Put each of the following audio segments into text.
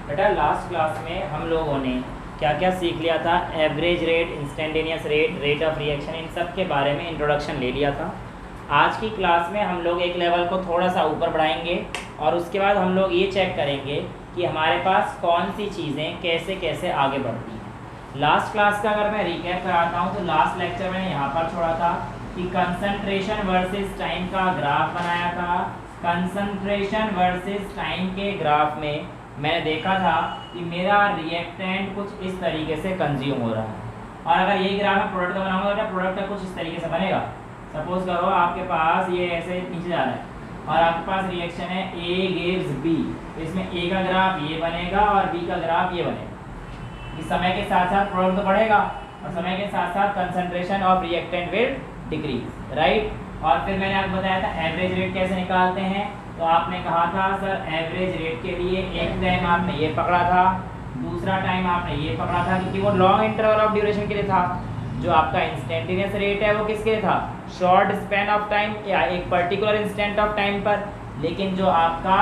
बेटा last class में हम लोगों ने क्या क्या सीख लिया था। Average rate, instantaneous rate, rate of reaction, इन सब के बारे में इंट्रोडक्शन ले लिया था। आज की क्लास में हम लोग एक लेवल को थोड़ा सा ऊपर बढ़ाएंगे और उसके बाद हम लोग ये चेक करेंगे कि हमारे पास कौन सी चीज़ें कैसे कैसे आगे बढ़ती हैं। लास्ट क्लास का अगर मैं रिकैप कराता हूँ तो लास्ट लेक्चर मैंने यहाँ पर छोड़ा था कि कंसंट्रेशन वर्सेस टाइम का ग्राफ बनाया था। कंसंट्रेशन वर्सेस टाइम के ग्राफ में मैंने देखा था कि मेरा रिएक्टेंट कुछ इस तरीके से कंज्यूम हो रहा है और अगर ये ग्राफ मैं प्रोडक्ट का बनाऊंगा तो प्रोडक्ट का कुछ इस तरीके से बनेगा। सपोज करो आपके पास ये ऐसे नीचे जा रहा है और आपके पास रिएक्शन है A गिव्स B, इसमें A का ग्राफ ये बनेगा और B का ग्राफ ये बनेगा। इस समय के साथ साथ प्रोडक्ट तो बढ़ेगा और समय के साथ साथ concentration of reactant will decrease, right. और फिर मैंने आपको बताया था एवरेज रेट कैसे निकालते हैं। तो आपने कहा था सर एवरेज रेट के लिए एक टाइम आपने ये पकड़ा था, दूसरा टाइम आपने ये पकड़ा था क्योंकि वो लॉन्ग इंटरवल ऑफ ड्यूरेशन के लिए था। जो आपका इंस्टेंटेनियस रेट है वो किसके लिए था? शॉर्ट स्पैन ऑफ टाइम या एक पर्टिकुलर इंस्टेंट ऑफ टाइम पर। लेकिन जो आपका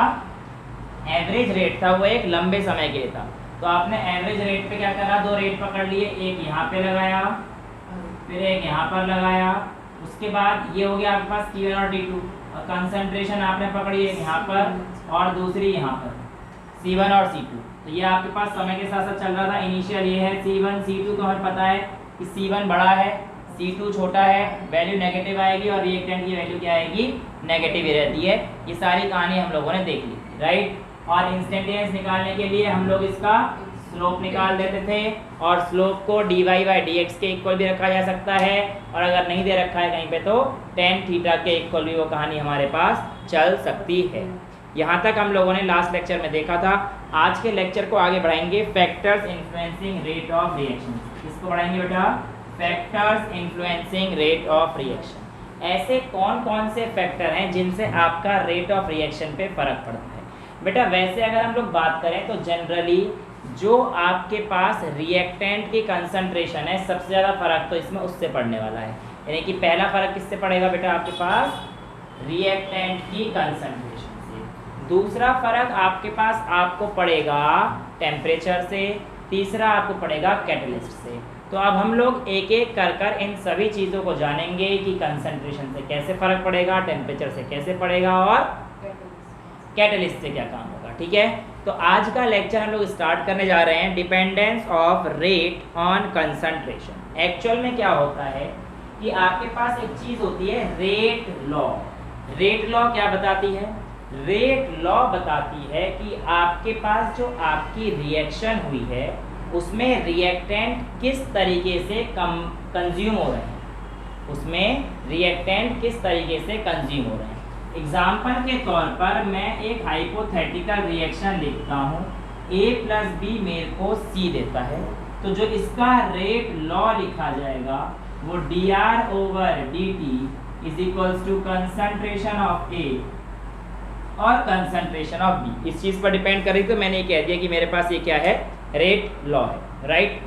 एवरेज रेट था वो एक लंबे समय के लिए था। तो आपने एवरेज रेट पे क्या करा, दो रेट पकड़ लिए, एक यहाँ पे लगाया फिर एक यहाँ पर लगाया। उसके बाद ये हो गया आपके पास T1 और T2 और कंसंट्रेशन आपने पकड़ी एक यहाँ पर और दूसरी यहाँ पर C1 और C2। तो ये आपके पास समय के साथ साथ चल रहा था। इनिशियल ये है C1 C2, तो हमें पता है कि C1 बड़ा है C2 छोटा है, वैल्यू नेगेटिव आएगी और रिएक्टेंट की वैल्यू क्या आएगी? नेगेटिव ही रहती है। ये सारी कहानी हम लोगों ने देख ली, राइट। और इंस्टेंटेनियस निकालने के लिए हम लोग इसका स्लोप निकाल देते थे और स्लोप को dy/dx के इक्वल भी रखा जा सकता है और अगर नहीं दे रखा है कहीं पे तो tan थीटा के इक्वल भी वो कहानी हमारे पास चल सकती है। यहाँ तक हम लोगों ने लास्ट लेक्चर में देखा था। आज के लेक्चर को आगे बढ़ाएंगे factors influencing rate of reaction. इसको बढ़ाएंगे बेटा factors influencing rate of reaction. ऐसे कौन कौन से फैक्टर हैं जिनसे आपका रेट ऑफ रिएक्शन पे फर्क पड़ता है? बेटा वैसे अगर हम लोग बात करें तो जनरली जो आपके पास रिएक्टेंट की कंसंट्रेशन है सबसे ज़्यादा फर्क तो इसमें उससे पड़ने वाला है। यानी कि पहला फर्क किससे पड़ेगा बेटा? आपके पास रिएक्टेंट की कंसंट्रेशन से। दूसरा फर्क आपके पास आपको पड़ेगा टेम्परेचर से। तीसरा आपको पड़ेगा कैटलिस्ट से। तो अब हम लोग एक एक कर कर इन सभी चीज़ों को जानेंगे कि कंसंट्रेशन से कैसे फ़र्क पड़ेगा, टेम्परेचर से कैसे पड़ेगा और कैटलिस्ट से क्या काम होगा, ठीक है। तो आज का लेक्चर हम लोग स्टार्ट करने जा रहे हैं dependence of rate on concentration. Actual में क्या होता है कि आपके पास एक चीज़ होती है रेट लॉ। रेट लॉ क्या बताती है? रेट लॉ बताती है कि आपके पास जो आपकी रिएक्शन हुई है उसमें रिएक्टेंट किस तरीके से कंज्यूम हो रहे हैं, उसमें रिएक्टेंट किस तरीके से कंज्यूम हो रहे हैं। एग्जाम्पल के तौर पर मैं एक हाइपोथेटिकल रिएक्शन लिखता हूँ, A + B मेरे को C देता है। तो जो इसका रेट लॉ लिखा जाएगा वो dR/dt = कंसंट्रेशन ऑफ A और कंसंट्रेशन ऑफ B। इस चीज़ पर डिपेंड करेगी। तो मैंने ये कह दिया कि मेरे पास ये क्या है? रेट लॉ है, राइट।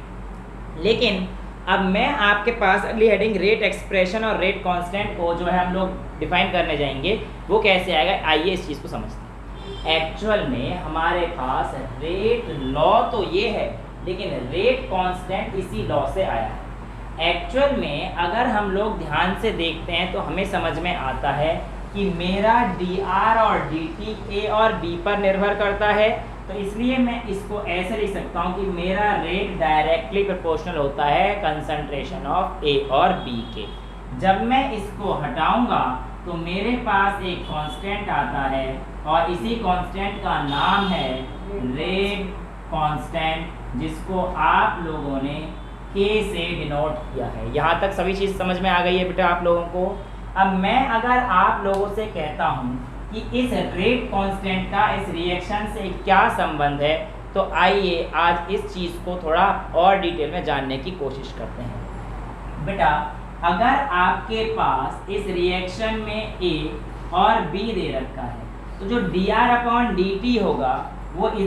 लेकिन अब मैं आपके पास अगली हेडिंग रेट एक्सप्रेशन और रेट कांस्टेंट को जो है हम लोग डिफाइन करने जाएंगे। वो कैसे आएगा, आइए इस चीज़ को समझते हैं। एक्चुअल में हमारे पास रेट लॉ तो ये है लेकिन रेट कांस्टेंट इसी लॉ से आया है। एक्चुअल में अगर हम लोग ध्यान से देखते हैं तो हमें समझ में आता है कि मेरा dr और dt A और B पर निर्भर करता है। तो इसलिए मैं इसको ऐसे लिख सकता हूँ कि मेरा रेट डायरेक्टली प्रोपोर्शनल होता है कंसंट्रेशन ऑफ A और B के। जब मैं इसको हटाऊंगा तो मेरे पास एक कांस्टेंट आता है और इसी कांस्टेंट का नाम है रेट कांस्टेंट, जिसको आप लोगों ने K से डिनोट किया है। यहाँ तक सभी चीज़ समझ में आ गई है बेटा आप लोगों को? अब मैं अगर आप लोगों से कहता हूँ कि इस रेट कांस्टेंट का इस रिएक्शन से क्या संबंध है, तो आइए आज इस चीज़ को थोड़ा और डिटेल में जानने की कोशिश करते हैं। बेटा अगर आपके पास इस रिएक्शन में A और B दे रखा है तो जो dR/dt होगा वो =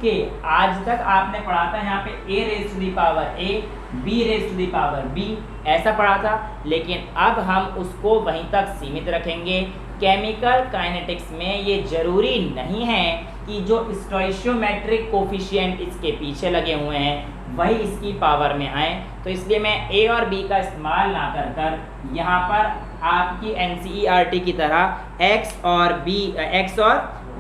K। आज तक आपने पढ़ा था यहाँ पे A⁴A B⁴B ऐसा पढ़ा था, लेकिन अब हम उसको वहीं तक सीमित रखेंगे। केमिकल काइनेटिक्स में ये जरूरी नहीं है कि कि जो स्टोइशियोमेट्रिक कोफिशिएंट इसके पीछे लगे हुए हैं वही इसकी पावर में आए। तो इसलिए मैं ए और बी का इस्तेमाल ना कर यहाँ पर आपकी एनसीईआरटी की तरह एक्स और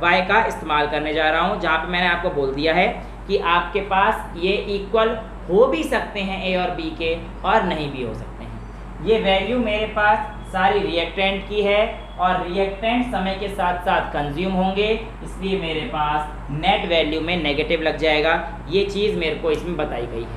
वाई का इस्तेमाल करने जा रहा हूँ, जहाँ पे मैंने आपको बोल दिया है कि आपके पास ये इक्वल हो भी सकते हैं ए और बी के, और नहीं भी हो सकते हैं। ये वैल्यू मेरे पास सारी रिएक्टेंट की है और रिएक्टेंट समय के साथ साथ कंज्यूम होंगे, इसलिए मेरे पास नेट वैल्यू में नेगेटिव लग जाएगा। ये चीज़ मेरे को इसमें बताई गई है।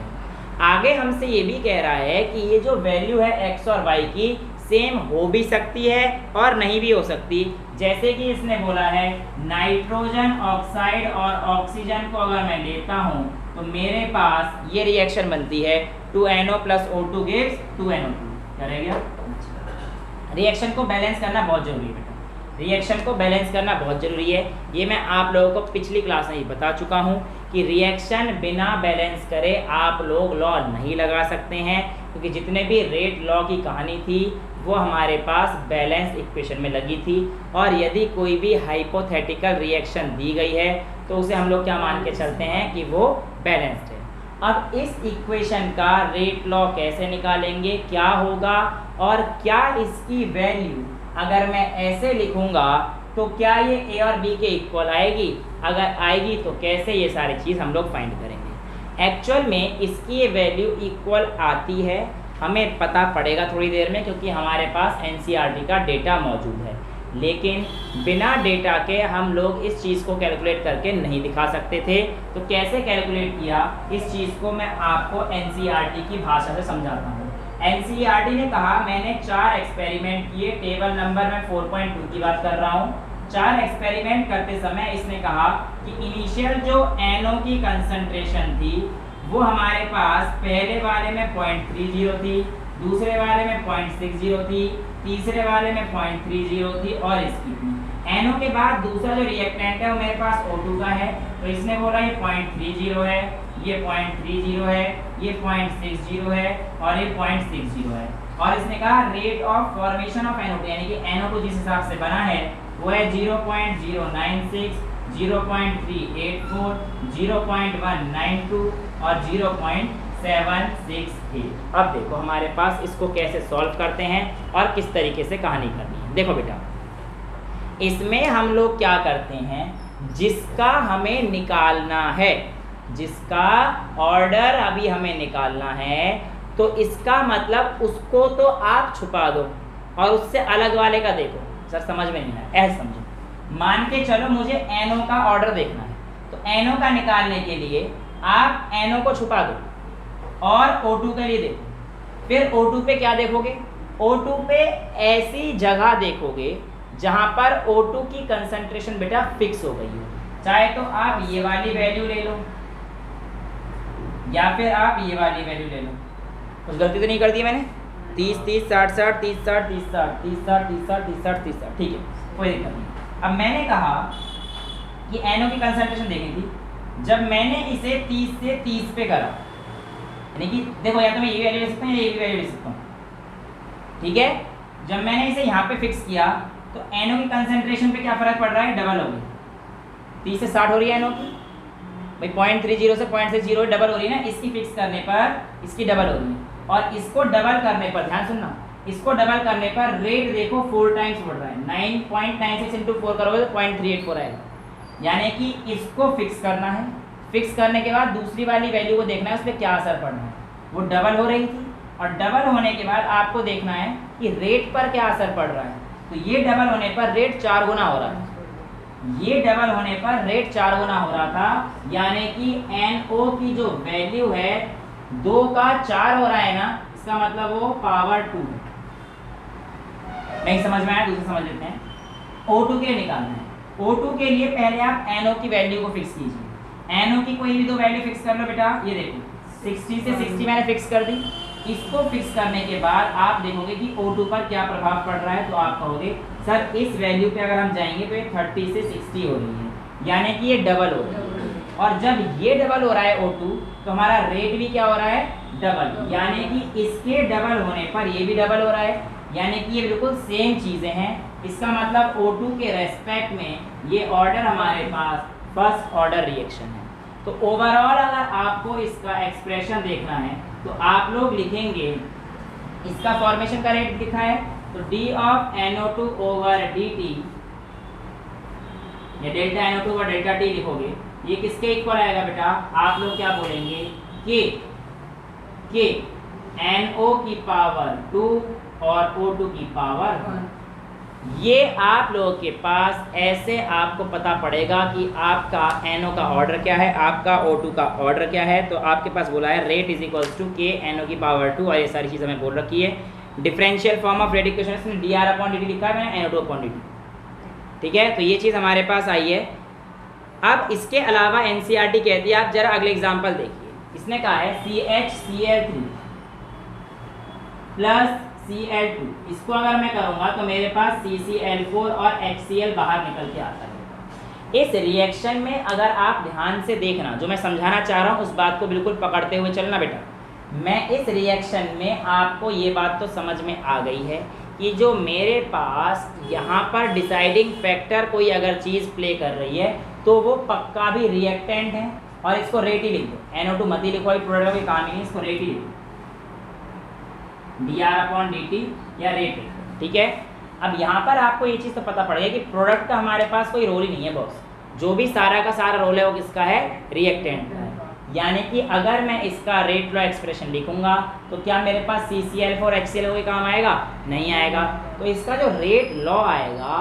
आगे हमसे ये भी कह रहा है कि ये जो वैल्यू है एक्स और वाई की सेम हो भी सकती है और नहीं भी हो सकती। जैसे कि इसने बोला है नाइट्रोजन ऑक्साइड और ऑक्सीजन को अगर मैं लेता हूँ तो मेरे पास ये रिएक्शन बनती है 2NO + O2 gives 2NO2। क्या रह गया? रिएक्शन को बैलेंस करना बहुत जरूरी है बेटा, रिएक्शन को बैलेंस करना बहुत ज़रूरी है। ये मैं आप लोगों को पिछली क्लास में ही बता चुका हूँ कि रिएक्शन बिना बैलेंस करे आप लोग लॉ नहीं लगा सकते हैं, क्योंकि जितने भी रेट लॉ की कहानी थी वो हमारे पास बैलेंस इक्वेशन में लगी थी, और यदि कोई भी हाइपोथेटिकल रिएक्शन दी गई है तो उसे हम लोग क्या मान के चलते हैं कि वो बैलेंस्ड है। अब इस इक्वेशन का रेट लॉ कैसे निकालेंगे, क्या होगा, और क्या इसकी वैल्यू अगर मैं ऐसे लिखूंगा तो क्या ये ए और बी के इक्वल आएगी, अगर आएगी तो कैसे, ये सारी चीज़ हम लोग फाइंड करेंगे। एक्चुअल में इसकी ये वैल्यू इक्वल आती है, हमें पता पड़ेगा थोड़ी देर में, क्योंकि हमारे पास एनसीईआरटी का डेटा मौजूद है। लेकिन बिना डेटा के हम लोग इस चीज़ को कैलकुलेट करके नहीं दिखा सकते थे। तो कैसे कैलकुलेट किया, इस चीज़ को मैं आपको एनसीईआरटी की भाषा से समझाता हूँ। एनसीईआरटी ने कहा, मैंने 4 एक्सपेरिमेंट किए, टेबल नंबर मैं 4.2 की बात कर रहा हूँ। 4 एक्सपेरिमेंट करते समय इसने कहा कि इनिशियल जो NO की कंसंट्रेशन थी वो हमारे पास पहले वाले में 0.30 थी, दूसरे वाले में 0.60 थी, तीसरे वाले में 0.30 थी, और इसकी थी। NO के बाद दूसरा जो रिएक्टेंट है वो मेरे पास O2 का है, तो इसने बोला ये 0.30 है, ये 0.30 है, ये 0.60 है, और ये 0.60 है। और इसने कहा rate of formation of NO2, यानी कि NO2 जिस हिसाब से बना है वो है 0.096, 0.384, 0.192 और 0.768। अब देखो हमारे पास इसको कैसे सॉल्व करते हैं और किस तरीके से कहानी करनी है। देखो बेटा, इसमें हम लोग क्या करते हैं, जिसका हमें निकालना है, जिसका ऑर्डर अभी हमें निकालना है, तो इसका मतलब उसको तो आप छुपा दो और उससे अलग वाले का देखो। सर समझ में नहीं आया, ऐसे समझो। मान के चलो मुझे NO का ऑर्डर देखना है, तो NO का निकालने के लिए आप NO को छुपा दो और O2 के लिए देखो। फिर O2 पे क्या देखोगे, O2 पे ऐसी जगह देखोगे जहां पर O2 की कंसंट्रेशन बेटा फिक्स हो गई हो। चाहे तो आप ये वाली वैल्यू ले लो या फिर आप ये वाली वैल्यू ले लो। कुछ गलती तो नहीं कर दी मैंने? 30 30 60 60 30 60 30 60 30 60 30 60 30 60 30 60, ठीक है, कोई दिक्कत नहीं। अब मैंने कहा कि NO की कंसंट्रेशन देखी थी, जब मैंने इसे 30 से 30 पे करा, यानी कि देखो या तो मैं ये वैल्यू ले सकता हूँ या ये वैल्यू ले सकता हूँ, ठीक है। जब मैंने इसे यहाँ पे फिक्स किया तो NO की कंसंट्रेशन पे क्या फर्क पड़ रहा है, डबल हो गई। 30 से 60 हो रही है NO की, भाई 0.30 से 0.60 डबल हो रही है ना, इसकी फिक्स करने पर इसकी डबल हो रही है, और इसको डबल करने पर, ध्यान सुनना, इसको डबल करने पर रेट देखो 4 टाइम्स बढ़ रहा है। 9.96 × 4 करोगे तो 0.384 आएगा, यानी कि इसको फिक्स करना है। फिक्स करने के बाद दूसरी वाली वैल्यू को देखना है, उस पर क्या असर पड़ना है। वो डबल हो रही थी, और डबल होने के बाद आपको देखना है कि रेट पर क्या असर पड़ रहा है। तो ये डबल होने पर रेट 4 गुना हो रहा था, ये डबल होने पर रेट 4 गुना हो रहा था, यानी कि NO की जो वैल्यू है 2 का 4 हो रहा है ना, इसका मतलब वो पावर 2 है। नहीं समझ में आया, दूसरा समझ लेते हैं। O2 के लिए निकालना है। O2 के लिए पहले आप NO की वैल्यू को फिक्स कीजिए। NO की कोई भी 2 वैल्यू फिक्स कर लो बेटा, ये देखो 60 से 60 मैंने फिक्स कर दी। इसको फिक्स करने के बाद आप देखोगे कि O2 पर क्या प्रभाव पड़ रहा है, तो आप कहोगे सर इस वैल्यू पे अगर हम जाएंगे तो ये 30 से 60 हो रही है, यानी कि ये डबल हो रहा है। और जब ये डबल हो रहा है O2, तो हमारा रेट भी क्या हो रहा है, डबल, यानी कि इसके डबल होने पर ये भी डबल हो रहा है, यानी कि ये बिल्कुल सेम चीज़ें हैं। इसका मतलब O2 के रेस्पेक्ट में ये ऑर्डर हमारे पास फर्स्ट ऑर्डर रिएक्शन है। तो ओवरऑल अगर आपको इसका एक्सप्रेशन देखना है तो आप लोग लिखेंगे, इसका फॉर्मेशन का रेट लिखा है तो d of NO2 over dt, या delta NO2 over delta t लिखोगे, ये किसके इक्वल आएगा बेटा? आप लोग क्या बोलेंगे k NO की पावर 2 और O2 की पावर 1। ये आप लोगों के पास ऐसे आपको पता पड़ेगा कि आपका NO का ऑर्डर क्या है, आपका O2 का ऑर्डर क्या है। तो आपके पास बोला है rate is equals to k NO की पावर 2, और ये सारी चीज़ें हमें बोल रखी है। Differential form of rate equation में dr अपॉन dt लिखा है मैंने, NO2 अपॉन dt। ठीक है, तो ये चीज़ हमारे पास आई है। अब इसके अलावा NCERT कहती है, आप जरा अगले एग्जाम्पल देखिए, इसने कहा है CHCl3 प्लस Cl2, इसको अगर मैं करूंगा तो मेरे पास CCl4 और HCl बाहर निकल के आता है। इस रिएक्शन में अगर आप ध्यान से देखना, जो मैं समझाना चाह रहा हूँ उस बात को बिल्कुल पकड़ते हुए चलना बेटा। मैं इस रिएक्शन में आपको ये बात तो समझ में आ गई है कि जो मेरे पास यहाँ पर डिसाइडिंग फैक्टर कोई अगर चीज़ प्ले कर रही है तो वो पक्का भी रिएक्टेंट है, और इसको रेट ही लिख दो, NO2 मत ही लिखो, प्रोडक्ट कोई काम ही नहीं, इसको रेट ही लिखो, dr अपॉन dt या रेट। ठीक है, अब यहाँ पर आपको ये चीज़ तो पता पड़ेगा कि प्रोडक्ट का हमारे पास कोई रोल ही नहीं है बॉस, जो भी सारा का सारा रोल है वो किसका है? रिएक्टेंट का है। यानी कि अगर मैं इसका रेट लॉ एक्सप्रेशन लिखूंगा तो क्या मेरे पास CCl4 HCl कोई काम आएगा? नहीं आएगा। तो इसका जो रेट लॉ आएगा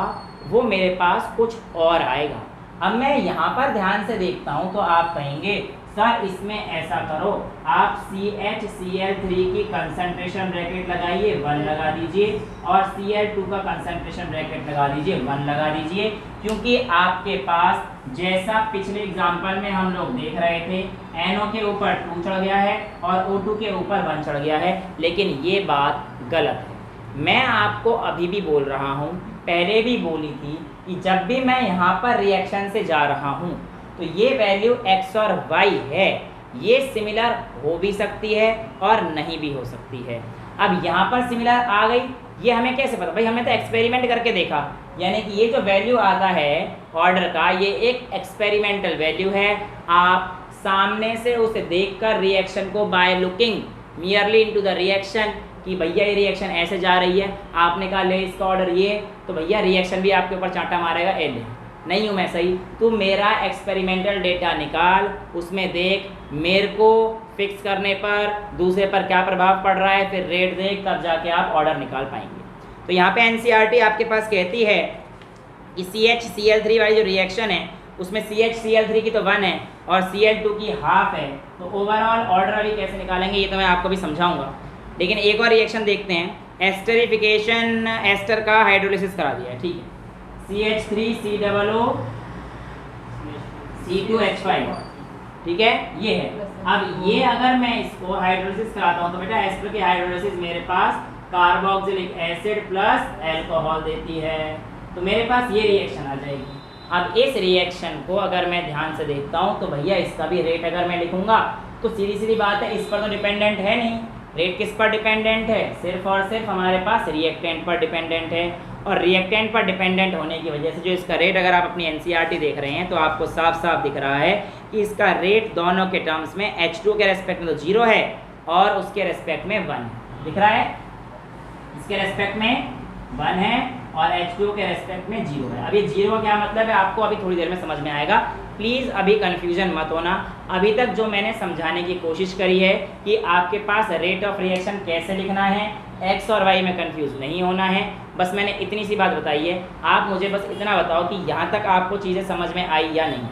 वो मेरे पास कुछ और आएगा। अब मैं यहाँ पर ध्यान से देखता हूँ तो आप कहेंगे सर इसमें ऐसा करो, आप CHCl3 की कंसंट्रेशन ब्रैकेट लगाइए 1 लगा दीजिए, और Cl2 का कंसंट्रेशन ब्रैकेट लगा दीजिए 1 लगा दीजिए, क्योंकि आपके पास जैसा पिछले एग्जांपल में हम लोग देख रहे थे NO के ऊपर 2 चढ़ गया है और O2 के ऊपर 1 चढ़ गया है, लेकिन ये बात गलत है। मैं आपको अभी भी बोल रहा हूँ, पहले भी बोली थी कि जब भी मैं यहाँ पर रिएक्शन से जा रहा हूँ तो ये वैल्यू x और y है, ये सिमिलर हो भी सकती है और नहीं भी हो सकती है। अब यहाँ पर सिमिलर आ गई, ये हमें कैसे पता? भाई हमने तो एक्सपेरिमेंट करके देखा, यानी कि ये जो वैल्यू आता है ऑर्डर का, ये एक एक्सपेरिमेंटल वैल्यू है। आप सामने से उसे देखकर रिएक्शन को by looking merely into the reaction कि भैया ये रिएक्शन ऐसे जा रही है, आपने कहा ले इसका ऑर्डर ये, तो भैया रिएक्शन भी आपके ऊपर चांटा मारेगा, ए ले नहीं हूँ मैं सही, तू मेरा एक्सपेरिमेंटल डेटा निकाल, उसमें देख मेरे को फिक्स करने पर दूसरे पर क्या प्रभाव पड़ रहा है, फिर रेट देख, तब जाके आप ऑर्डर निकाल पाएंगे। तो यहाँ पे NCERT आपके पास कहती है कि CHCl3 वाली जो रिएक्शन है उसमें CHCl3 की तो 1 है और Cl2 की हाफ है, तो ओवरऑल ऑर्डर अभी कैसे निकालेंगे ये तो मैं आपको भी समझाऊंगा। लेकिन एक और रिएक्शन देखते हैं, एस्टरिफिकेशन, एस्टर का हाइड्रोलिसिस करा दिया है, ठीक है, CH3COO C2H5, ठीक है, ये है। अब ये अगर मैं इसको हाइड्रोलिसिस कराता हूँ तो बेटा एस्टर की हाइड्रोलिसिस मेरे पास कार्बोक्सिलिक एसिड प्लस अल्कोहल देती है, तो मेरे पास ये रिएक्शन आ जाएगी। अब इस रिएक्शन को अगर मैं ध्यान से देखता हूँ तो भैया इसका भी रेट अगर मैं लिखूंगा तो सीधी सीधी बात है, इस पर तो डिपेंडेंट है नहीं, रेट किस पर डिपेंडेंट है? सिर्फ और सिर्फ हमारे पास रिएक्टेंट पर डिपेंडेंट है, और रिएक्टेंट पर डिपेंडेंट होने की वजह से जो इसका रेट अगर आप अपनी NCERT देख रहे हैं तो आपको साफ साफ दिख रहा है कि इसका रेट दोनों के टर्म्स में H2 के रेस्पेक्ट में तो 0 है और उसके रेस्पेक्ट में 1 है, दिख रहा है, इसके रेस्पेक्ट में 1 है और H2 के रेस्पेक्ट में 0 है। अब ये 0 क्या मतलब है आपको अभी थोड़ी देर में समझ में आएगा, प्लीज़ अभी कन्फ्यूजन मत होना। अभी तक जो मैंने समझाने की कोशिश करी है कि आपके पास रेट ऑफ रिएक्शन कैसे लिखना है, एक्स और वाई में कंफ्यूज नहीं होना है, बस मैंने इतनी सी बात बताई है। आप मुझे बस इतना बताओ कि यहाँ तक आपको चीज़ें समझ में आई या नहीं,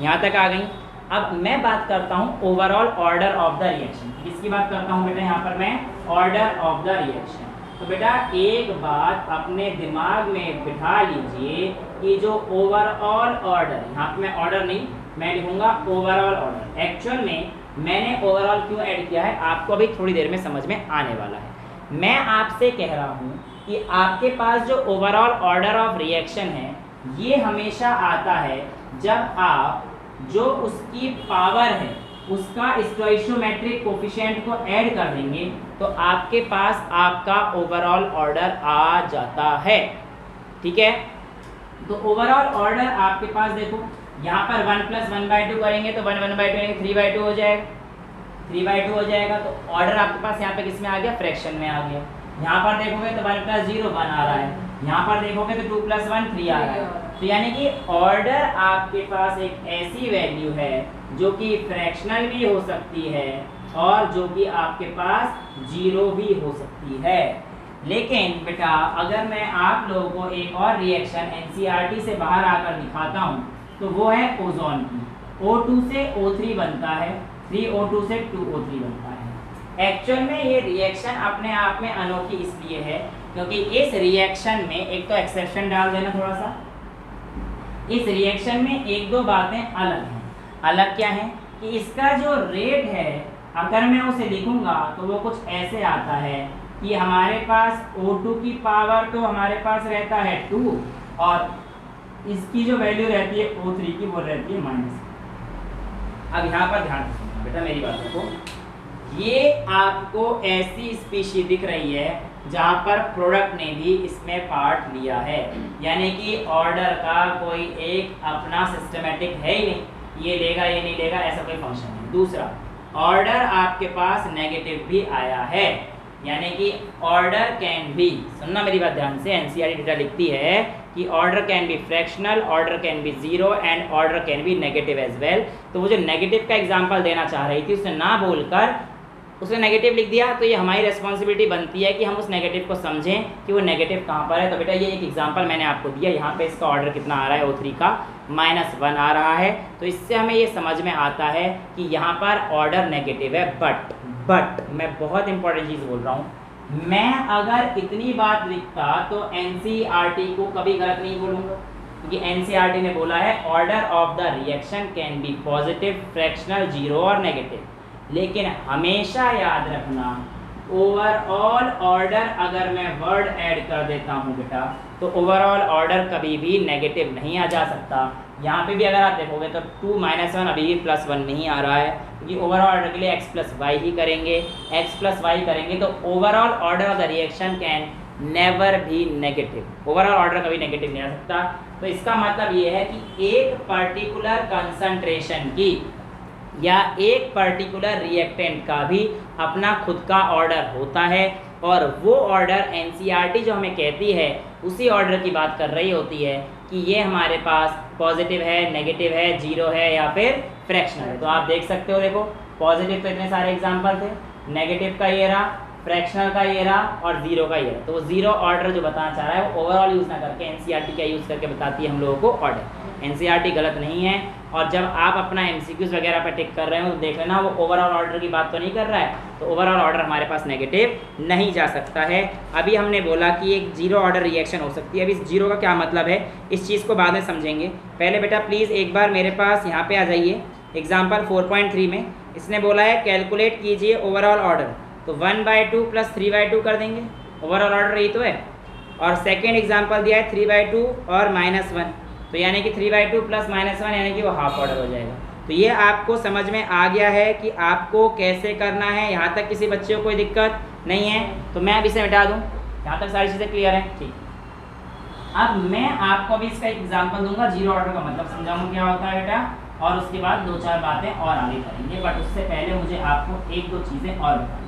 यहाँ तक आ गई। अब मैं बात करता हूँ overall order of the reaction, किसकी बात करता हूँ बेटा यहाँ पर मैं? Order of the reaction. तो बेटा एक बात अपने दिमाग में बिठा लीजिए कि जो ओवरऑल ऑर्डर, यहाँ पे मैं ऑर्डर नहीं मैं लिखूंगा ओवरऑल ऑर्डर। एक्चुअल में मैंने ओवरऑल क्यों ऐड किया है आपको अभी थोड़ी देर में समझ में आने वाला है। मैं आपसे कह रहा हूँ कि आपके पास जो ओवरऑल ऑर्डर ऑफ रिएक्शन है ये हमेशा आता है जब आप जो उसकी पावर है उसका स्टोइशियोमेट्रिक कोफिशिएंट को ऐड कर देंगे तो आपके पास आपका ओवरऑल ऑर्डर आ जाता है, ठीक है। तो ओवरऑल ऑर्डर आपके पास देखो यहाँ पर 1 + 1/2 करेंगे तो 1/2 यानी 3/2 हो जाएगा, 3/2 हो जाएगा। तो ऑर्डर आपके पास यहाँ पे किस में आ गया, फ्रैक्शन में आ गया। यहाँ पर देखोगे तो 1 + 0 1 आ रहा है, यहाँ पर देखोगे तो 2 + 1 3 आ रहा है। तो यानी कि ऑर्डर आपके पास एक ऐसी वैल्यू है जो कि फ्रैक्शनल भी हो सकती है और जो कि आपके पास 0 भी हो सकती है। लेकिन बेटा अगर मैं आप लोगों को एक और रिएक्शन एनसीईआरटी से बाहर आकर दिखाता हूँ तो वो है ओजोन की। O2 से O3 बनता है, 3O2 से 2O3 बनता है। एक्चुअल में ये रिएक्शन अपने आप में अनोखी इसलिए है क्योंकि इस रिएक्शन में एक तो एक्सेप्शन डाल देना थोड़ा सा, इस रिएक्शन में एक दो बातें अलग हैं। अलग क्या है कि इसका जो रेट है अगर मैं उसे लिखूंगा तो वो कुछ ऐसे आता है कि हमारे पास O2 की पावर तो हमारे पास रहता है 2 और इसकी जो वैल्यू रहती है O3 की वो रहती है -। अब यहाँ पर ध्यान रखना बेटा मेरी बातों को, ये आपको ऐसी स्पीशी दिख रही है जहाँ पर प्रोडक्ट ने भी इसमें पार्ट लिया है, यानी कि ऑर्डर का कोई एक अपना सिस्टमेटिक है ही नहीं, ये लेगा ये नहीं लेगा ऐसा कोई फंक्शन नहीं। दूसरा, ऑर्डर आपके पास नेगेटिव भी आया है, यानी कि ऑर्डर कैन बी, सुनना मेरी बात ध्यान से, एनसीईआरटी डेटा लिखती है कि order can be fractional, order can be 0 and order can be negative as well. तो वो जो नेगेटिव का एग्जांपल देना चाह रही थी उसने ना बोलकर उसने नेगेटिव लिख दिया, तो ये हमारी रिस्पॉन्सिबिलिटी बनती है कि हम उस नेगेटिव को समझें कि वो नेगेटिव कहाँ पर है। तो बेटा ये एक एग्जांपल मैंने आपको दिया, यहाँ पे इसका ऑर्डर कितना आ रहा है, O3 का -1 आ रहा है। तो इससे हमें ये समझ में आता है कि यहाँ पर ऑर्डर नेगेटिव है। बट मैं बहुत इंपॉर्टेंट चीज़ बोल रहा हूँ, मैं अगर इतनी बात लिखता तो एनसीईआरटी को कभी गलत नहीं बोलूँगा, क्योंकि एनसीईआरटी ने बोला है order of the reaction can be positive, fractional, 0 और नेगेटिव। लेकिन हमेशा याद रखना ओवरऑल ऑर्डर अगर मैं वर्ड ऐड कर देता हूँ बेटा तो ओवरऑल ऑर्डर कभी भी नेगेटिव नहीं आ जा सकता। यहाँ पे भी अगर आप देखोगे तो 2 - 1 अभी भी +1 नहीं आ रहा है, क्योंकि ओवरऑल ऑर्डर के लिए x + y ही करेंगे, x + y करेंगे तो overall order of the reaction can never भी नेगेटिव, ओवरऑल ऑर्डर कभी नेगेटिव नहीं आ सकता। तो इसका मतलब ये है कि एक पर्टिकुलर कंसंट्रेशन की या एक पर्टिकुलर रिएक्टेंट का भी अपना खुद का ऑर्डर होता है और वो ऑर्डर एनसीईआरटी जो हमें कहती है उसी ऑर्डर की बात कर रही होती है कि ये हमारे पास पॉजिटिव है, नेगेटिव है, 0 है या फिर फ्रैक्शनल है। तो आप देख सकते हो, देखो पॉजिटिव तो इतने सारे एग्जांपल थे, नेगेटिव का ये रहा, फ्रैक्शनल का ये रहा और 0 का ये रहा। तो वो 0 ऑर्डर जो बताना चाह रहा है वो ओवरऑल यूज़ ना करके एनसीईआरटी क्या यूज़ करके बताती है हम लोगों को ऑर्डर। एनसीईआरटी गलत नहीं है, और जब आप अपना एमसीक्यूज वगैरह पे टिक कर रहे हो तो देख लेना वो ओवरऑल ऑर्डर की बात तो नहीं कर रहा है, तो ओवरऑल ऑर्डर हमारे पास नेगेटिव नहीं जा सकता है। अभी हमने बोला कि एक 0 ऑर्डर रिएक्शन हो सकती है। अब इस 0 का क्या मतलब है इस चीज़ को बाद में समझेंगे। पहले बेटा प्लीज़ एक बार मेरे पास यहाँ पे आ जाइए, एग्जाम्पल 4.3 में इसने बोला है कैलकुलेट कीजिए ओवरऑल ऑर्डर, तो 1/2 + 3/2 कर देंगे, ओवरऑल ऑर्डर यही तो है। और सेकेंड एग्जाम्पल दिया है 3/2 और -1, तो यानी कि 3/2 + -1 यानी कि वो हाफ ऑर्डर हो जाएगा। तो ये आपको समझ में आ गया है कि आपको कैसे करना है। यहाँ तक किसी बच्चे को कोई दिक्कत नहीं है तो मैं अभी से मिटा दूँ, यहाँ तक सारी चीज़ें क्लियर हैं, ठीक। अब मैं आपको अभी इसका एग्जाम्पल दूंगा, 0 ऑर्डर का मतलब समझाऊंगा क्या होता है बेटा, और उसके बाद 2-4 बातें और आगे करेंगे। बट उससे पहले मुझे आपको 1-2 चीज़ें और बतानी।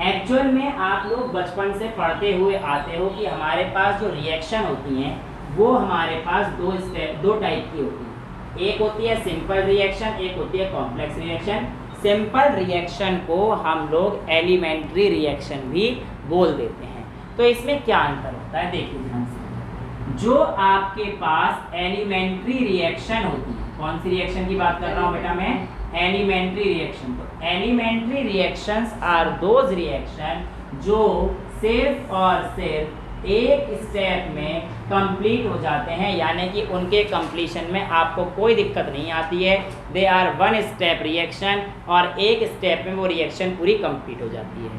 एक्चुअल में आप लोग बचपन से पढ़ते हुए आते हो कि हमारे पास जो रिएक्शन होती हैं वो हमारे पास 2 टाइप की होती है। एक होती है सिंपल रिएक्शन, एक होती है कॉम्प्लेक्स रिएक्शन। सिंपल रिएक्शन को हम लोग एलिमेंट्री रिएक्शन भी बोल देते हैं। तो इसमें क्या अंतर होता है देखिए ध्यान से। जो आपके पास एलिमेंट्री रिएक्शन होती है, कौन सी रिएक्शन की बात कर रहा हूँ बेटा मैं, एलिमेंट्री रिएक्शन। तो elementary reactions are those reaction जो सिर्फ और सिर्फ एक स्टेप में कंप्लीट हो जाते हैं, यानी कि उनके कंप्लीशन में आपको कोई दिक्कत नहीं आती है। दे आर 1 स्टेप रिएक्शन और एक स्टेप में वो रिएक्शन पूरी कंप्लीट हो जाती है।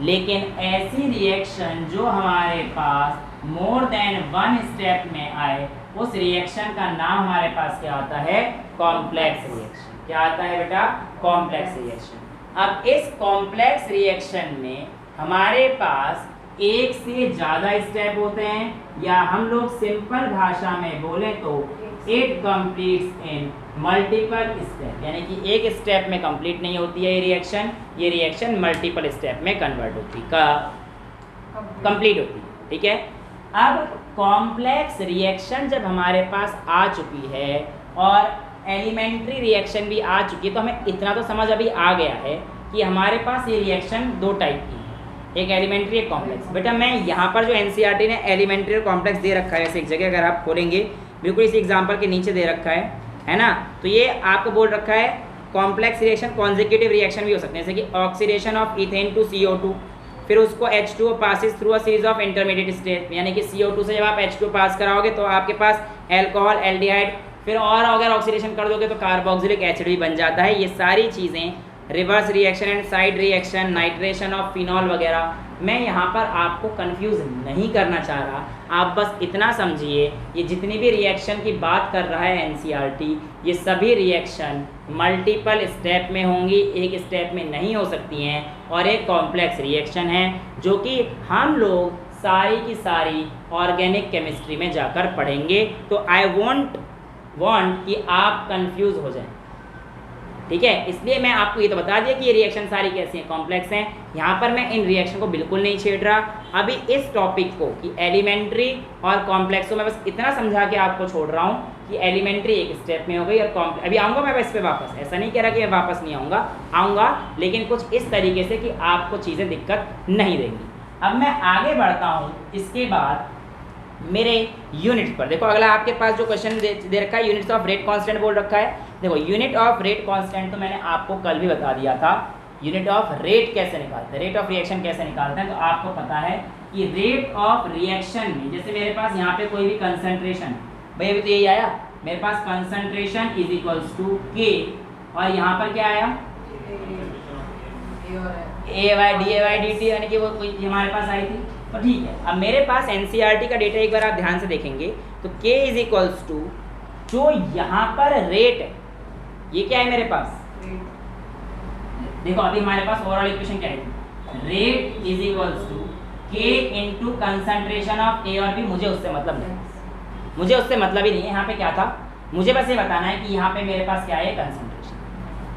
लेकिन ऐसी रिएक्शन जो हमारे पास मोर देन 1 स्टेप में आए, उस रिएक्शन का नाम हमारे पास क्या आता है, कॉम्प्लेक्स रिएक्शन। क्या आता है बेटा, कॉम्प्लेक्स रिएक्शन। अब इस कॉम्प्लेक्स रिएक्शन में हमारे पास एक से ज़्यादा स्टेप होते हैं, या हम लोग सिंपल भाषा में बोले तो it completes in multiple step, यानी कि एक स्टेप में कंप्लीट नहीं होती है ये रिएक्शन मल्टीपल स्टेप में कन्वर्ट होती है, कंप्लीट होती है। ठीक है, अब कॉम्प्लेक्स रिएक्शन जब हमारे पास आ चुकी है और एलिमेंट्री रिएक्शन भी आ चुकी है, तो हमें इतना तो समझ अभी आ गया है कि हमारे पास ये रिएक्शन दो टाइप की है, एक एलिमेंट्री एक कॉम्प्लेक्स। बेटा मैं यहाँ पर जो एनसीईआरटी ने एलिमेंट्री और कॉम्प्लेक्स दे रखा है ऐसे एक जगह, अगर आप खोलेंगे बिल्कुल इसी एग्जाम्पल के नीचे दे रखा है ना, तो ये आपको बोल रखा है कॉम्प्लेक्स रिएक्शन कॉन्जिक्यूटिव रिएक्शन भी हो सकते हैं, जैसे कि oxidation of ethane to CO2, फिर उसको H2O passes through a series of intermediate step, यानी कि CO2 से जब आप H2O पास कराओगे तो आपके पास एल्कोहल, एल्डिहाइड, फिर और अगर ऑक्सीडेशन कर दोगे तो कार्बोक्सिलिक एसिड भी बन जाता है। ये सारी चीज़ें reverse reaction and side reaction, nitration of phenol वगैरह, मैं यहाँ पर आपको कंफ्यूज नहीं करना चाह रहा, आप बस इतना समझिए ये जितनी भी रिएक्शन की बात कर रहा है एनसीईआरटी, ये सभी रिएक्शन मल्टीपल स्टेप में होंगी, एक स्टेप में नहीं हो सकती हैं, और एक कॉम्प्लेक्स रिएक्शन है जो कि हम लोग सारी की सारी ऑर्गेनिक केमिस्ट्री में जाकर पढ़ेंगे। तो आई वांट कि आप कंफ्यूज हो जाएं, ठीक है, इसलिए मैं आपको ये तो बता दिया कि ये रिएक्शन सारी कैसी हैं, कॉम्प्लेक्स हैं। यहाँ पर मैं इन रिएक्शन को बिल्कुल नहीं छेड़ रहा, अभी इस टॉपिक को कि एलिमेंट्री और कॉम्प्लेक्स को मैं बस इतना समझा के आपको छोड़ रहा हूँ कि एलिमेंट्री एक स्टेप में हो गई और कॉम्प्लेक्स, अभी आऊँगा मैं इस पर वापस, ऐसा नहीं कह रहा कि मैं वापस नहीं आऊँगा, लेकिन कुछ इस तरीके से कि आपको चीज़ें दिक्कत नहीं देंगी। अब मैं आगे बढ़ता हूँ, इसके बाद मेरे यूनिट पर देखो, अगला आपके पास जो क्वेश्चन दे रखा है यूनिट्स ऑफ रेट कांस्टेंट बोल रखा है। देखो यूनिट ऑफ रेट कांस्टेंट तो मैंने आपको कल भी बता दिया था, यूनिट ऑफ रेट कैसे निकालते हैं, रेट ऑफ रिएक्शन कैसे निकालते हैं, तो आपको पता है कि रेट ऑफ रिएक्शन में जैसे मेरे पास यहाँ पे कोई भी कंसंट्रेशन, भाई अभी तो यही आया मेरे पास कंसंट्रेशन इज इक्वल्स टू के, और यहाँ पर क्या आया AY/DAY/dt, यानी कि वो कोई हमारे पास आई थी, तो ठीक है। अब मेरे पास एनसीईआरटी का डेटा एक बार आप ध्यान से देखेंगे तो K इज इक्वल्स टू जो यहाँ पर रेट है, ये क्या है मेरे पास, देखो अभी हमारे पास ओवरऑल इक्वेशन क्या है, rate is equals to K into concentration of A और B। मुझे उससे मतलब नहीं, मुझे उससे मतलब ही नहीं है, यहाँ पे क्या था, मुझे बस ये बताना है कि यहाँ पे मेरे पास क्या है, कंसंट्रेशन।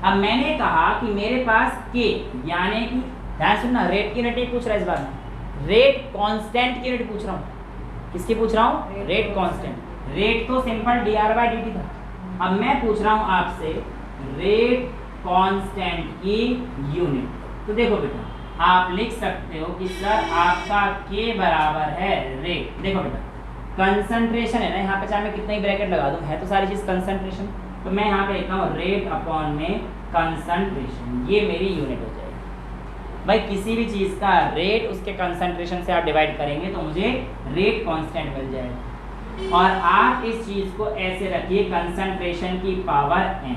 अब मैंने कहा कि मेरे पास K, यानी कि ध्यान सुनना, रेट की यूनिट पूछ रहा है इस बार में, रेट कांस्टेंट की यूनिट पूछ रहा हूँ, किसकी पूछ रहा हूँ, रेट कांस्टेंट। रेट तो सिंपल dR/dt था, अब मैं पूछ रहा हूँ आपसे रेट कांस्टेंट की यूनिट। तो देखो बेटा आप लिख सकते हो कि सर आपका K बराबर है रेट, देखो बेटा कंसंट्रेशन है ना, यहाँ पे चाहे मैं कितना ही ब्रैकेट लगा दूँ, है तो सारी चीज़ कंसंट्रेशन, तो मैं यहाँ पे लिखता हूँ रेट अपॉन में कंसंट्रेशन, ये मेरी यूनिट हो जाएगी। भाई किसी भी चीज़ का रेट उसके कंसंट्रेशन से आप डिवाइड करेंगे तो मुझे रेट कांस्टेंट मिल जाएगा, और आप इस चीज़ को ऐसे रखिए कंसंट्रेशन की पावर n।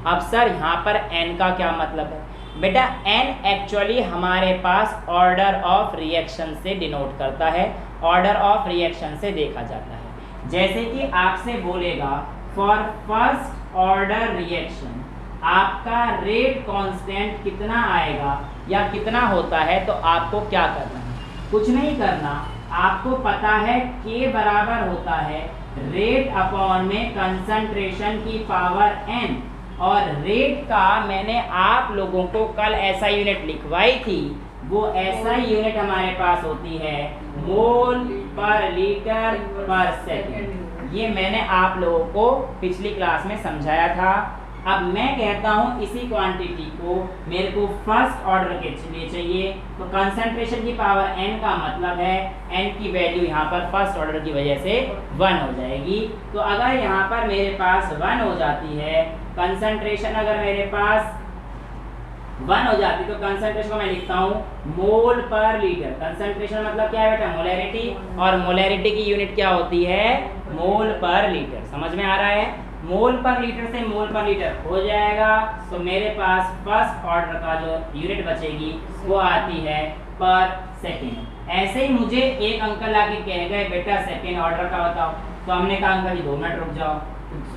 अब सर यहाँ पर n का क्या मतलब है, बेटा n एक्चुअली हमारे पास ऑर्डर ऑफ रिएक्शन से डिनोट करता है, ऑर्डर ऑफ रिएक्शन से देखा जाता है। जैसे कि आपसे बोलेगा फॉर फर्स्ट ऑर्डर रिएक्शन आपका रेट कांस्टेंट कितना आएगा या कितना होता है, तो आपको क्या करना है, कुछ नहीं करना, आपको पता है K बराबर होता है रेट अपॉन में कंसंट्रेशन की पावर n, और रेट का मैंने आप लोगों को कल ऐसा यूनिट लिखवाई थी, वो ऐसा यूनिट हमारे पास होती है मोल पर लीटर पर सेकंड, ये मैंने आप लोगों को पिछली क्लास में समझाया था। अब मैं कहता हूँ इसी क्वांटिटी को मेरे को फर्स्ट ऑर्डर के लिए चाहिए, तो कंसंट्रेशन की पावर n का मतलब है n की वैल्यू यहाँ पर फर्स्ट ऑर्डर की वजह से 1 हो जाएगी। तो अगर यहाँ पर मेरे पास 1 हो जाती है कंसंट्रेशन, अगर मेरे पास 1 हो जाती तो कंसंट्रेशन को मैं लिखता हूँ मोल पर लीटर। कंसंट्रेशन मतलब क्या है बेटा, मोलैरिटी, और मोलैरिटी की यूनिट क्या होती है, मोल पर लीटर। समझ में आ रहा है, मोल पर लीटर से मोल पर लीटर हो जाएगा, तो मेरे पास फर्स्ट ऑर्डर का जो यूनिट बचेगी वो आती है पर सेकेंड। ऐसे ही मुझे एक अंकल आके कह गए बेटा सेकेंड ऑर्डर का बताओ, तो हमने कहा अंकल जी 2 मिनट रुक जाओ।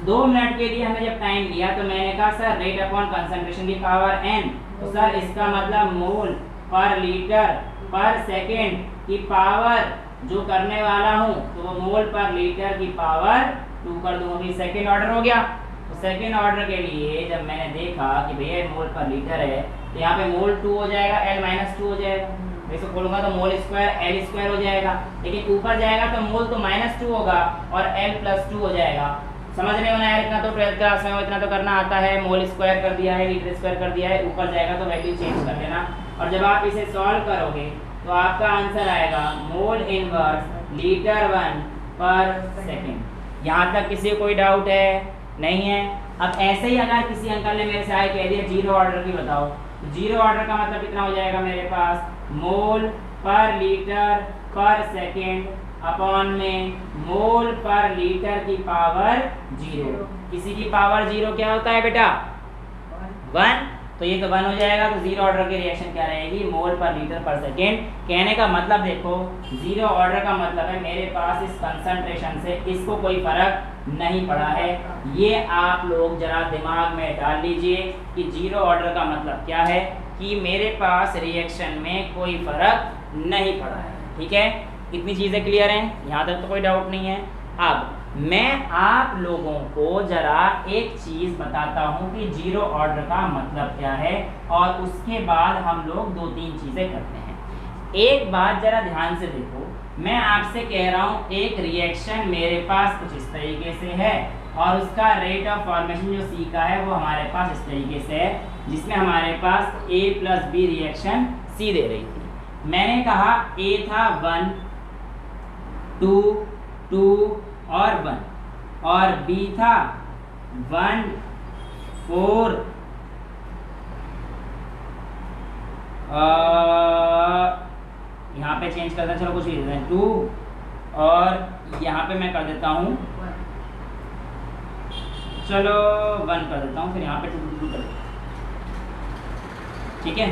2 मिनट के लिए हमें जब टाइम लिया तो मैंने कहा सर रेट अपॉन कंसंट्रेशन की पावर n, तो सर इसका मतलब मोल पर लीटर पर सेकेंड की पावर जो करने वाला हूँ तो वो मोल पर लीटर की पावर 2 कर दूंगा कि सेकेंड ऑर्डर हो गया। तो सेकेंड ऑर्डर के लिए जब मैंने देखा कि भैया मोल पर लीटर है तो यहाँ पे मोल 2 हो जाएगा, L-2 हो जाएगा। इसको खोलूंगा तो मोल स्क्वायर L² हो जाएगा, लेकिन ऊपर जाएगा तो मोल तो -2 होगा और L+2 हो जाएगा। समझ नहीं होना यार, इतना तो 12th क्लास में हो, इतना तो करना आता है। मोल स्क्वायर कर दिया है, लीटर स्क्वायर कर दिया है, ऊपर जाएगा तो वैल्यू चेंज कर लेना। और जब आप इसे सॉल्व करोगे तो आपका आंसर आएगा मोल इनवर्स लीटर 1 पर सेकेंड। यहाँ तक किसी को कोई डाउट है? नहीं है। अब ऐसे ही अगर किसी अंकल ने मेरे से आए कह दिया 0 ऑर्डर की बताओ, तो 0 ऑर्डर का मतलब कितना हो जाएगा मेरे पास, मोल पर लीटर पर सेकेंड अपॉन में मोल पर लीटर की पावर 0। किसी की पावर 0 क्या होता है बेटा? 1। तो ये तो 1 हो जाएगा। तो 0 ऑर्डर की रिएक्शन क्या रहेगी, मोल पर लीटर पर सेकेंड। कहने का मतलब देखो 0 ऑर्डर का मतलब है मेरे पास इस कंसंट्रेशन से इसको कोई फर्क नहीं पड़ा है। ये आप लोग जरा दिमाग में डाल लीजिए कि 0 ऑर्डर का मतलब क्या है, कि मेरे पास रिएक्शन में कोई फर्क नहीं पड़ा है। ठीक है, इतनी चीज़ें क्लियर हैं, यहाँ तक तो कोई डाउट नहीं है। अब मैं आप लोगों को जरा एक चीज़ बताता हूँ कि 0 ऑर्डर का मतलब क्या है, और उसके बाद हम लोग 2-3 चीज़ें करते हैं। एक बात जरा ध्यान से देखो, मैं आपसे कह रहा हूँ एक रिएक्शन मेरे पास कुछ इस तरीके से है और उसका रेट ऑफ फॉर्मेशन जो C का है वो हमारे पास इस तरीके से है, जिसमें हमारे पास A+B रिएक्शन C दे रही थी। मैंने कहा A था 1, 2, 2 और 1, और B था 1, 4 यहाँ पे चेंज करते हैं, चलो कुछ भी देते हैं 2, और यहाँ पे मैं कर देता हूँ, चलो 1 कर देता हूँ, फिर यहाँ पे 2, 2, 2 कर देता हूँ। ठीक है,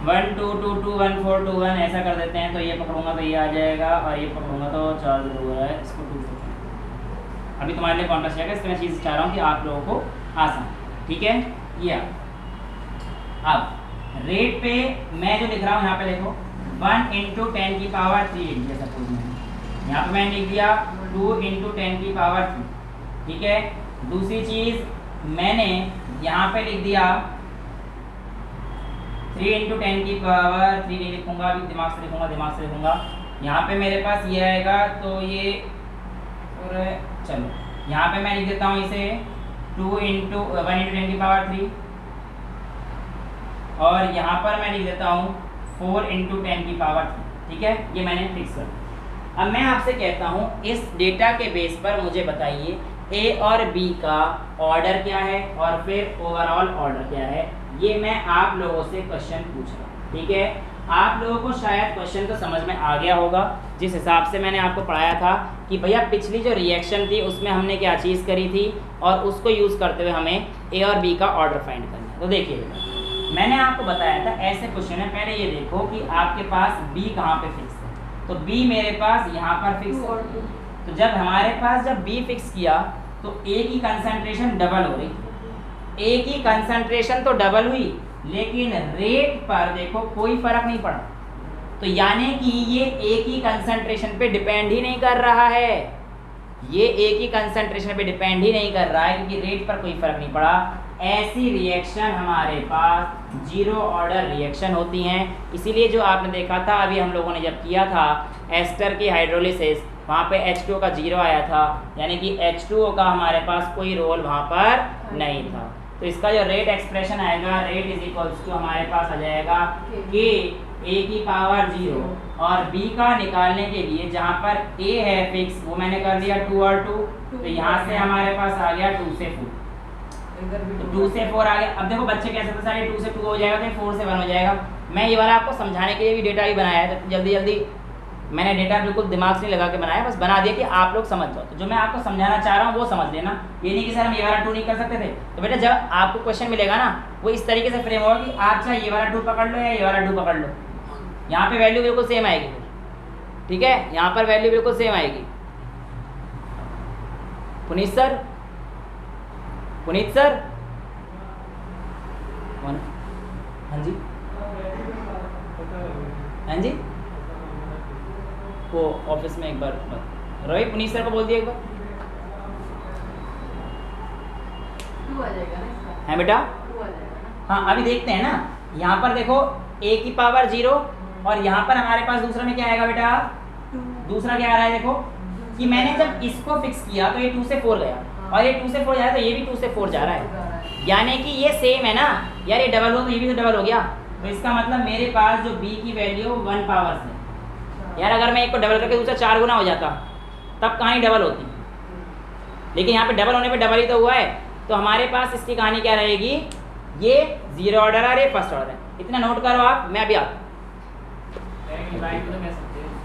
1, 2, 2, 2, 1, 4, 2, 1 ऐसा कर देते हैं। तो ये पकड़ूंगा तो ये आ जाएगा, और ये पकड़ूंगा तो 4 2 है, इसको 2 से अभी तुम्हारे लिए कॉन्ट्रास्ट जाएगा। इसमें मैं चीज़ चाह रहा हूँ कि आप लोगों को आसान। ठीक है, ये अब रेट पे मैं जो लिख रहा हूँ यहाँ पे देखो 1 × 10 की पावर 3 लिख दिया सपोज मैंने, यहाँ पे मैंने लिख दिया 2 × 10 की पावर 3। ठीक है, दूसरी चीज़ मैंने यहाँ पे लिख दिया 3 × 10 की पावर 3 नहीं लिखूंगा, अभी दिमाग से लिखूंगा। यहाँ पे मेरे पास ये आएगा, तो ये और चलो यहाँ पे मैं लिख देता हूँ इसे 1 × 10 की पावर 3, और यहाँ पर मैं लिख देता हूँ 4 × 10 की पावर 3। ठीक है, ये मैंने फिक्स कर दिया। अब मैं आपसे कहता हूँ इस डेटा के बेस पर मुझे बताइए A और B का ऑर्डर क्या है और फिर ओवरऑल ऑर्डर क्या है। ये मैं आप लोगों से क्वेश्चन पूछ रहा हूँ। ठीक है, आप लोगों को शायद क्वेश्चन तो समझ में आ गया होगा, जिस हिसाब से मैंने आपको पढ़ाया था कि भैया पिछली जो रिएक्शन थी उसमें हमने क्या चीज़ करी थी, और उसको यूज़ करते हुए हमें A और B का ऑर्डर फाइंड करना है। तो देखिए मैंने आपको बताया था ऐसे क्वेश्चन है। पहले ये देखो कि आपके पास B कहाँ पे फिक्स है, तो B मेरे पास यहाँ पर फिक्स है। तो जब हमारे पास जब B फिक्स किया तो A की कंसंट्रेशन डबल हो रही, A की कंसंट्रेशन तो डबल हुई, लेकिन रेट पर देखो कोई फर्क नहीं पड़ा। तो यानी कि ये A की कंसंट्रेशन पे डिपेंड ही नहीं कर रहा है, ये A की कंसंट्रेशन पे डिपेंड ही नहीं कर रहा है, क्योंकि रेट पर कोई फर्क नहीं पड़ा। ऐसी रिएक्शन हमारे पास 0 ऑर्डर रिएक्शन होती हैं। इसीलिए जो आपने देखा था अभी हम लोगों ने जब किया था एस्टर की हाइड्रोलिसिस, वहाँ पे H2O का 0 आया था, यानी कि H2O का हमारे पास कोई रोल वहाँ पर नहीं था। तो इसका जो रेट एक्सप्रेशन आएगा, रेट इज इक्वल्स टू हमारे पास आ जाएगा कि A की पावर 0, और B का निकालने के लिए जहाँ पर A है फिक्स वो मैंने कर दिया 2 और 2, तो यहाँ से हमारे पास आ गया 2 से 4, तो 2 से 4 आ गया। अब देखो बच्चे कैसे थे सारे 2 से 2 हो जाएगा, तो 4 से 1 हो जाएगा। मैं ये वाला आपको समझाने के लिए भी डेटा भी बनाया है, तो जल्दी जल्दी मैंने डेटा बिल्कुल दिमाग से नहीं लगा के बनाया, बस बना दिया कि आप लोग समझ जाओ। तो जो मैं आपको समझाना चाह रहा हूँ वो समझ लेना। ये नहीं कि सर हम ये वाला 2 नहीं कर सकते थे। तो बेटा जब आपको क्वेश्चन मिलेगा ना, वो इस तरीके से फ्रेम होगा कि आप चाहे ये वाला 2 पकड़ लो या ये वाला 2 पकड़ लो, यहाँ पे वैल्यू बिल्कुल सेम आएगी। ठीक है, यहाँ पर वैल्यू बिल्कुल सेम आएगी। पुनीत सर, पुनीत सर, हाँ जी, हाँ जी, वो ऑफिस में एक बार रोहित पुनीत सर को बोल दिए एक बार। 2 आ जाएगा ना इसका? है बेटा? 2 आ जाएगा ना? हाँ अभी देखते हैं ना, यहाँ पर देखो a की पावर 0 और यहाँ पर हमारे पास दूसरा में क्या आएगा बेटा? 2 दूसरा क्या आ रहा है देखो कि मैंने जब इसको फिक्स किया तो ये 2 से 4 गया और ये 2 से 4 जा रहा है तो ये भी 2 से 4 जा रहा है, यानी कि ये सेम है ना यार, ये डबल हो तो ये भी तो डबल हो गया। तो इसका मतलब मेरे पास जो b की वैल्यू 1 पावर से, यार अगर मैं एक को डबल करके दूसरा 4 गुना हो जाता तब कहानी डबल होती, लेकिन यहाँ पे डबल होने पे डबल ही तो हुआ है। तो हमारे पास इसकी कहानी क्या रहेगी, ये 0 ऑर्डर है, ये फर्स्ट ऑर्डर है। इतना नोट करो आप, मैं अभी आता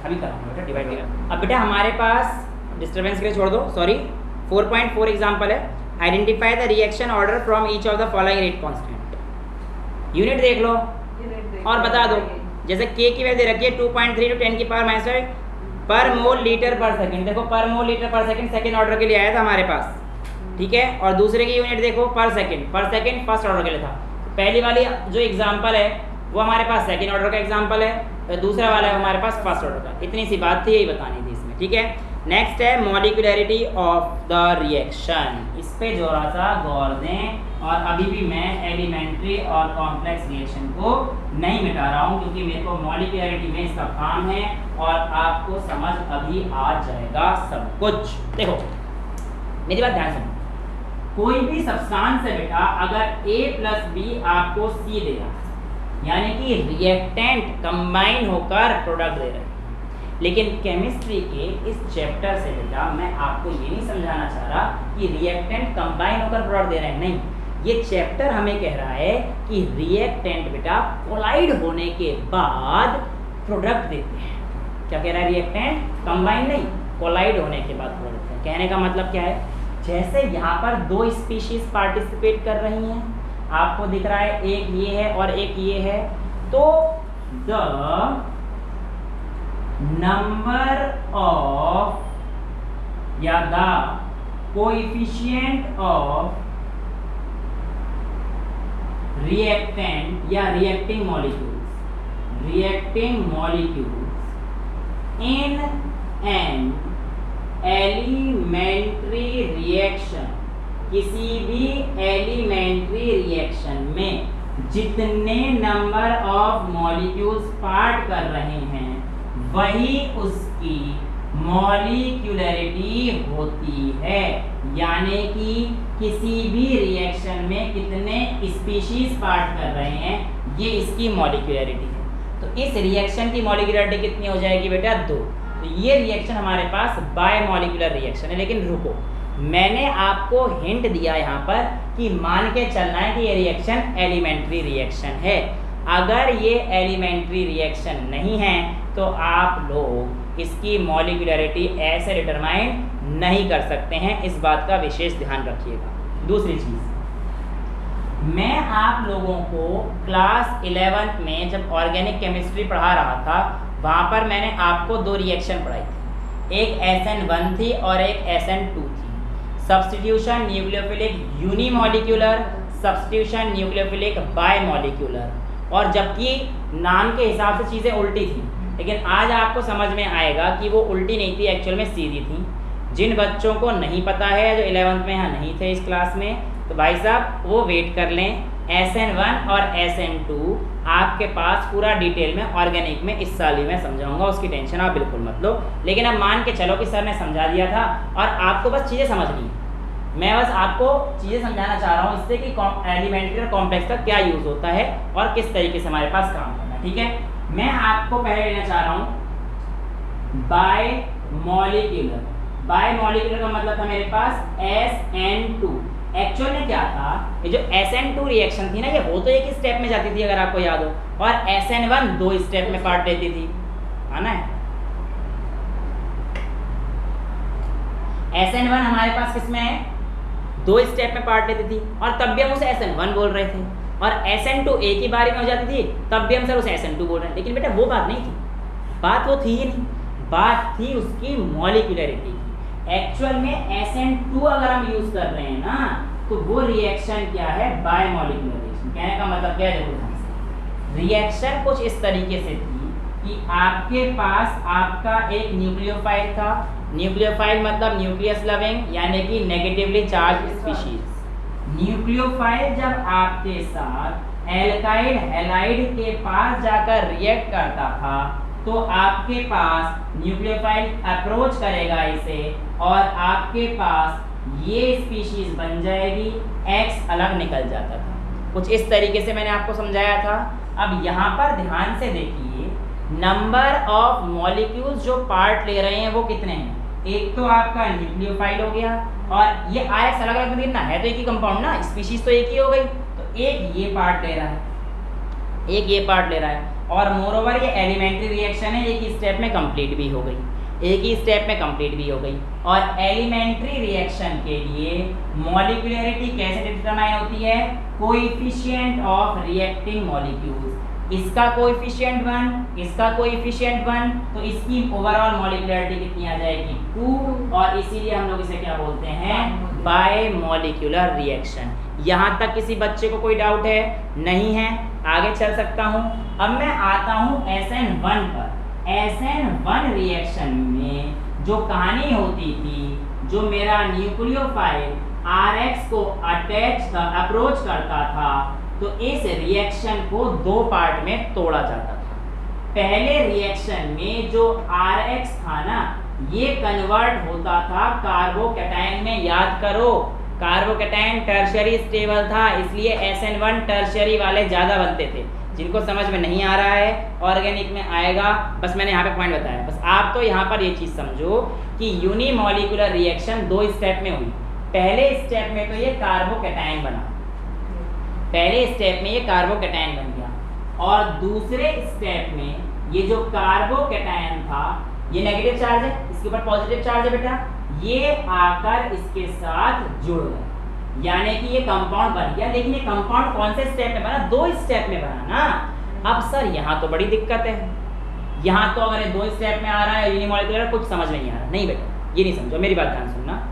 अभी करूँगा बेटा डिवाइड किया। अब बेटा हमारे पास डिस्टर्बेंस के लिए छोड़ दो, सॉरी 4.4 एग्जाम्पल है, identify the reaction order from each of the following rate constant. Unit देख लो और बता दो, जैसे k की वैल्यू दे रखी है 2.3 to 10 की पावर -5 पर मोल लीटर पर सेकंड। देखो पर मोल लीटर पर सेकंड सेकंड ऑर्डर के लिए आया था हमारे पास, ठीक है। और दूसरे की यूनिट देखो पर सेकंड फर्स्ट ऑर्डर के लिए था। पहली वाली जो एग्जांपल है वो हमारे पास सेकंड ऑर्डर का एग्जांपल है, और दूसरा वाला है हमारे पास फर्स्ट ऑर्डर का। इतनी सी बात थी, यही बतानी थी इसमें, ठीक है। नेक्स्ट है मॉलिक्यूलरिटी ऑफ द रिएक्शन, इस पे थोड़ा सा गौर दें। और अभी भी मैं एलिमेंट्री और कॉम्प्लेक्स रिएक्शन को नहीं मिटा रहा हूँ क्योंकि मेरे को मॉलिक्यूलरिटी में इसका काम है और आपको समझ अभी आ जाएगा सब कुछ। देखो मेरी बात ध्यान सुनो, कोई भी सब्सटेंस है बेटा, अगर A प्लस बी आपको C दे रहा है यानी कि रिएक्टेंट कंबाइन होकर प्रोडक्ट दे रहे हैं, लेकिन केमिस्ट्री के इस चैप्टर से बेटा मैं आपको ये नहीं समझाना चाह रहा कि रिएक्टेंट कंबाइन होकर प्रोडक्ट दे रहे हैं, नहीं। ये चैप्टर हमें कह रहा है कि रिएक्टेंट बेटा कोलाइड होने के बाद प्रोडक्ट देते हैं। क्या कह रहा है, रिएक्टेंट कंबाइन नहीं, कोलाइड होने के बाद प्रोडक्ट देते हैं। कहने का मतलब क्या है, जैसे यहाँ पर 2 स्पीशीज पार्टिसिपेट कर रही हैं, आपको दिख रहा है एक ये है और एक ये है, तो द नंबर ऑफ या द कोएफिशिएंट ऑफ रिएक्टेंट या reacting molecules in an elementary reaction, किसी भी एलिमेंट्री रिएक्शन में जितने नंबर ऑफ मॉलिक्यूल्स पार्ट कर रहे हैं वही उसकी मॉलिक्यूलरिटी होती है। यानी कि किसी भी रिएक्शन में कितने स्पीशीज पार्ट कर रहे हैं ये इसकी मॉलिक्यूलरिटी है। तो इस रिएक्शन की मॉलिक्यूलरिटी कितनी हो जाएगी बेटा, 2। तो ये रिएक्शन हमारे पास बायमॉलिक्यूलर रिएक्शन है। लेकिन रुको, मैंने आपको हिंट दिया यहाँ पर कि मान के चलना है कि ये रिएक्शन एलिमेंट्री रिएक्शन है। अगर ये एलिमेंट्री रिएक्शन नहीं है तो आप लोग इसकी मॉलिक्यूलरिटी ऐसे डिटरमाइन नहीं कर सकते हैं, इस बात का विशेष ध्यान रखिएगा। दूसरी चीज़, मैं आप लोगों को क्लास 11th में जब ऑर्गेनिक केमिस्ट्री पढ़ा रहा था वहाँ पर मैंने आपको 2 रिएक्शन पढ़ाई थी, एक SN1 थी और एक SN2 थी। Substitution nucleophilic unimolecular, substitution nucleophilic bimolecular. और जबकि नाम के हिसाब से चीज़ें उल्टी थी, लेकिन आज आपको समझ में आएगा कि वो उल्टी नहीं थी, एक्चुअल में सीधी थी। जिन बच्चों को नहीं पता है, जो 11th में यहाँ नहीं थे इस क्लास में, तो भाई साहब वो वेट कर लें। SN1 और SN2 आपके पास पूरा डिटेल में ऑर्गेनिक में इस साल ही मैं समझाऊंगा, उसकी टेंशन आप बिल्कुल मत लो। लेकिन अब मान के चलो कि सर ने समझा दिया था और आपको बस चीज़ें समझनी है। मैं बस आपको चीज़ें समझाना चाह रहा हूँ इससे कि एलिमेंट्री और कॉम्प्लेक्स का क्या यूज़ होता है और किस तरीके से हमारे पास काम करना है, ठीक है। मैं आपको पहले लेना चाह रहा हूँ बायमॉलिक्यूलर। बायमॉलिक्यूलर का मतलब था मेरे पास SN2। एक्चुअल में क्या था, ये जो SN2 रिएक्शन थी ना, ये हो तो एक ही स्टेप में जाती थी अगर आपको याद हो, और SN1 2 स्टेप में पार्ट लेती थी, है ना। SN1 हमारे पास किसमें है, 2 स्टेप में पार्ट लेती थी, और तब भी हम उसे SN1 बोल रहे थे। और SN2 एक ही बारी में हो जाती थी, तब भी हम सर उसे SN2 बोल रहे हैं। लेकिन बेटा वो बात नहीं थी, बात वो थी ही नहीं, बात थी उसकी मॉलिक्यूलरिटी की। एक्चुअल में SN2 अगर हम यूज कर रहे हैं ना, तो वो रिएक्शन क्या है, बायमॉलिक्यूलर रिएक्शन। कहने का मतलब क्या है, देखो रिएक्शन कुछ इस तरीके से थी कि आपके पास आपका एक न्यूक्लियोफाइल था न्यूक्लियोफाइल मतलब न्यूक्लियस लविंग यानी कि नेगेटिवली चार्ज स्पीशीज। न्यूक्लियोफाइल जब आपके साथ एल्काइल हैलाइड के पास जाकर रिएक्ट करता था तो आपके पास न्यूक्लियोफाइल अप्रोच करेगा इसे और आपके पास ये स्पीशीज बन जाएगी, एक्स अलग निकल जाता था। कुछ इस तरीके से मैंने आपको समझाया था। अब यहाँ पर ध्यान से देखिए, नंबर ऑफ मॉलिक्यूल्स जो पार्ट ले रहे हैं वो कितने हैं। एक तो आपका न्यूक्लियोफाइल हो गया और ये आयस अलग अलग ना है तो एक ही कंपाउंड ना, स्पीशीज तो एक ही हो गई, तो एक ये पार्ट ले रहा है, एक ये पार्ट ले रहा है और मोरोवर ये एलिमेंट्री रिएक्शन है, एक ही स्टेप में कंप्लीट भी हो गई, एक ही स्टेप में कंप्लीट भी हो गई। और एलिमेंट्री रिएक्शन के लिए मॉलिक्यूलरिटी कैसे डिटरमाइन होती है, कोएफिशिएंट ऑफ रिएक्टिंग मॉलिक्यूल्स। इसका कोएफिशिएंट 1, इसका कोएफिशिएंट 1, तो इसकी ओवरऑल मॉलिक्यूलरिटी कितनी आ जाएगी 2, और इसीलिए हम लोग इसे क्या बोलते हैं, बाय मॉलिक्यूलर रिएक्शन। यहाँ तक किसी बच्चे को कोई डाउट है? नहीं है, आगे चल सकता हूँ। अब मैं आता हूँ SN1 पर। SN1 रिएक्शन में जो कहानी होती थी, जो मेरा न्यूक्लियोफाइल RX को अप्रोच करता था, तो इस रिएक्शन को दो पार्ट में तोड़ा जाता था। पहले रिएक्शन में जो RX था ना, ये कन्वर्ट होता था कार्बोकैटायन में। याद करो, कार्बोकैटायन टर्शियरी स्टेबल था, इसलिए SN1 टर्शियरी वाले ज़्यादा बनते थे। जिनको समझ में नहीं आ रहा है ऑर्गेनिक में आएगा, बस मैंने यहाँ पे पॉइंट बताया। बस आप तो यहाँ पर ये चीज़ समझो कि यूनिमॉलिक्यूलर रिएक्शन दो स्टेप में हुई। पहले स्टेप में तो ये कार्बोकैटायन बना, पहले स्टेप में ये कार्बोकैटायन बन गया, और दूसरे स्टेप में ये जो कार्बोकैटायन था, ये नेगेटिव चार्ज है, इसके ऊपर पॉजिटिव चार्ज है बेटा, ये आकर इसके साथ जुड़ गया, यानी कि ये कंपाउंड बन गया। लेकिन ये कंपाउंड कौन से स्टेप में बना, दो स्टेप में बना ना। अब सर यहाँ तो बड़ी दिक्कत है, यहाँ तो अगर ये दो स्टेप में आ रहा है यूनिमॉलिक्यूलर, कुछ समझ नहीं आ रहा। नहीं बेटा, ये नहीं समझो, मेरी बात ध्यान सुनना।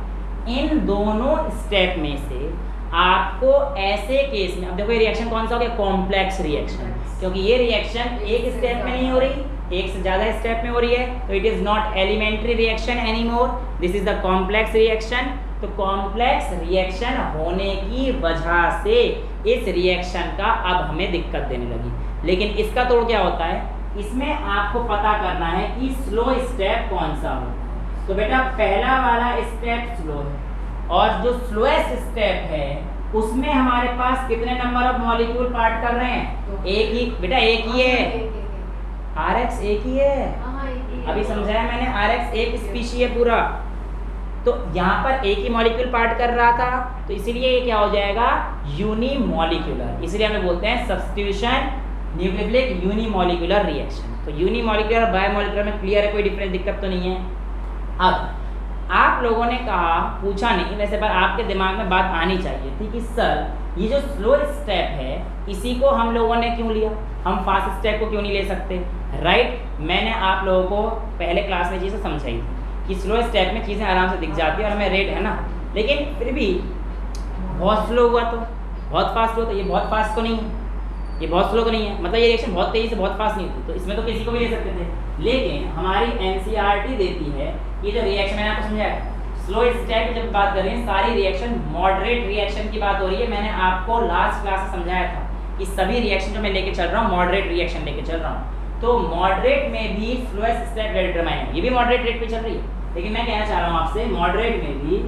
इन दोनों स्टेप में से आपको ऐसे केस में, अब देखो ये रिएक्शन कौन सा हो गया, कॉम्प्लेक्स रिएक्शन, क्योंकि ये रिएक्शन एक स्टेप में नहीं हो रही, एक से ज़्यादा स्टेप में हो रही है, तो it is not elementary reaction any more, this is the complex reaction. तो कॉम्प्लेक्स रिएक्शन होने की वजह से इस रिएक्शन का अब हमें दिक्कत देने लगी। लेकिन इसका तोड़ क्या होता है, इसमें आपको पता करना है कि स्लो स्टेप कौन सा हो। तो बेटा पहला वाला स्टेप स्लो है, और जो स्लोएस्ट स्टेप है उसमें हमारे पास कितने नंबर ऑफ मॉलिक्यूल पार्ट कर रहे हैं, एक ही बेटा, एक ही है, RX एक ही है। अभी समझाया मैंने, RX एक स्पीशी है पूरा, तो यहाँ पर एक ही मॉलिक्यूल पार्ट कर रहा था, तो इसीलिए ये क्या हो जाएगा, यूनिमॉलिक्यूलर। इसलिए हमें बोलते हैं सब्स्टिट्यूशन न्यूक्लियोफिलिक यूनिमॉलिक्यूलर रिएक्शन। तो यूनिमॉलिक्यूलर और बायोमॉलिक्यूलर में क्लियर है, कोई डिफरेंस दिक्कत तो नहीं है। अब आप लोगों ने कहा, पूछा नहीं वैसे, पर आपके दिमाग में बात आनी चाहिए थी कि सर ये जो स्लो स्टेप है इसी को हम लोगों ने क्यों लिया, हम फास्ट स्टेप को क्यों नहीं ले सकते, राइट। मैंने आप लोगों को पहले क्लास में चीज़ें समझाई थी कि स्लो स्टेप में चीज़ें आराम से दिख जाती है और हमें रेट है ना, लेकिन फिर भी बहुत स्लो हुआ तो बहुत फास्ट हुआ, तो ये बहुत फास्ट तो नहीं है, ये बहुत स्लो तो नहीं है, मतलब ये रिएक्शन बहुत तेज़ी से बहुत फास्ट नहीं होती, तो इसमें तो किसी को भी ले सकते थे। लेकिन हमारी NCERT देती है ये जो रिएक्शन, मैंने आपको समझाया स्लो स्टेप की जब बात कर रहे हैं, सारी रिएक्शन मॉडरेट रिएक्शन की बात हो रही है। मैंने आपको लास्ट क्लास में समझाया था कि सभी रिएक्शन जो मैं लेके चल रहा हूँ मॉडरेट रिएक्शन लेके चल रहा हूँ, तो मॉडरेट में भी स्लोएस्ट स्टेप डिटरमाइन है, ये भी मॉडरेट रेट पे चल रही है। लेकिन मैं कहना चाह रहा हूँ आपसे, मॉडरेट में भी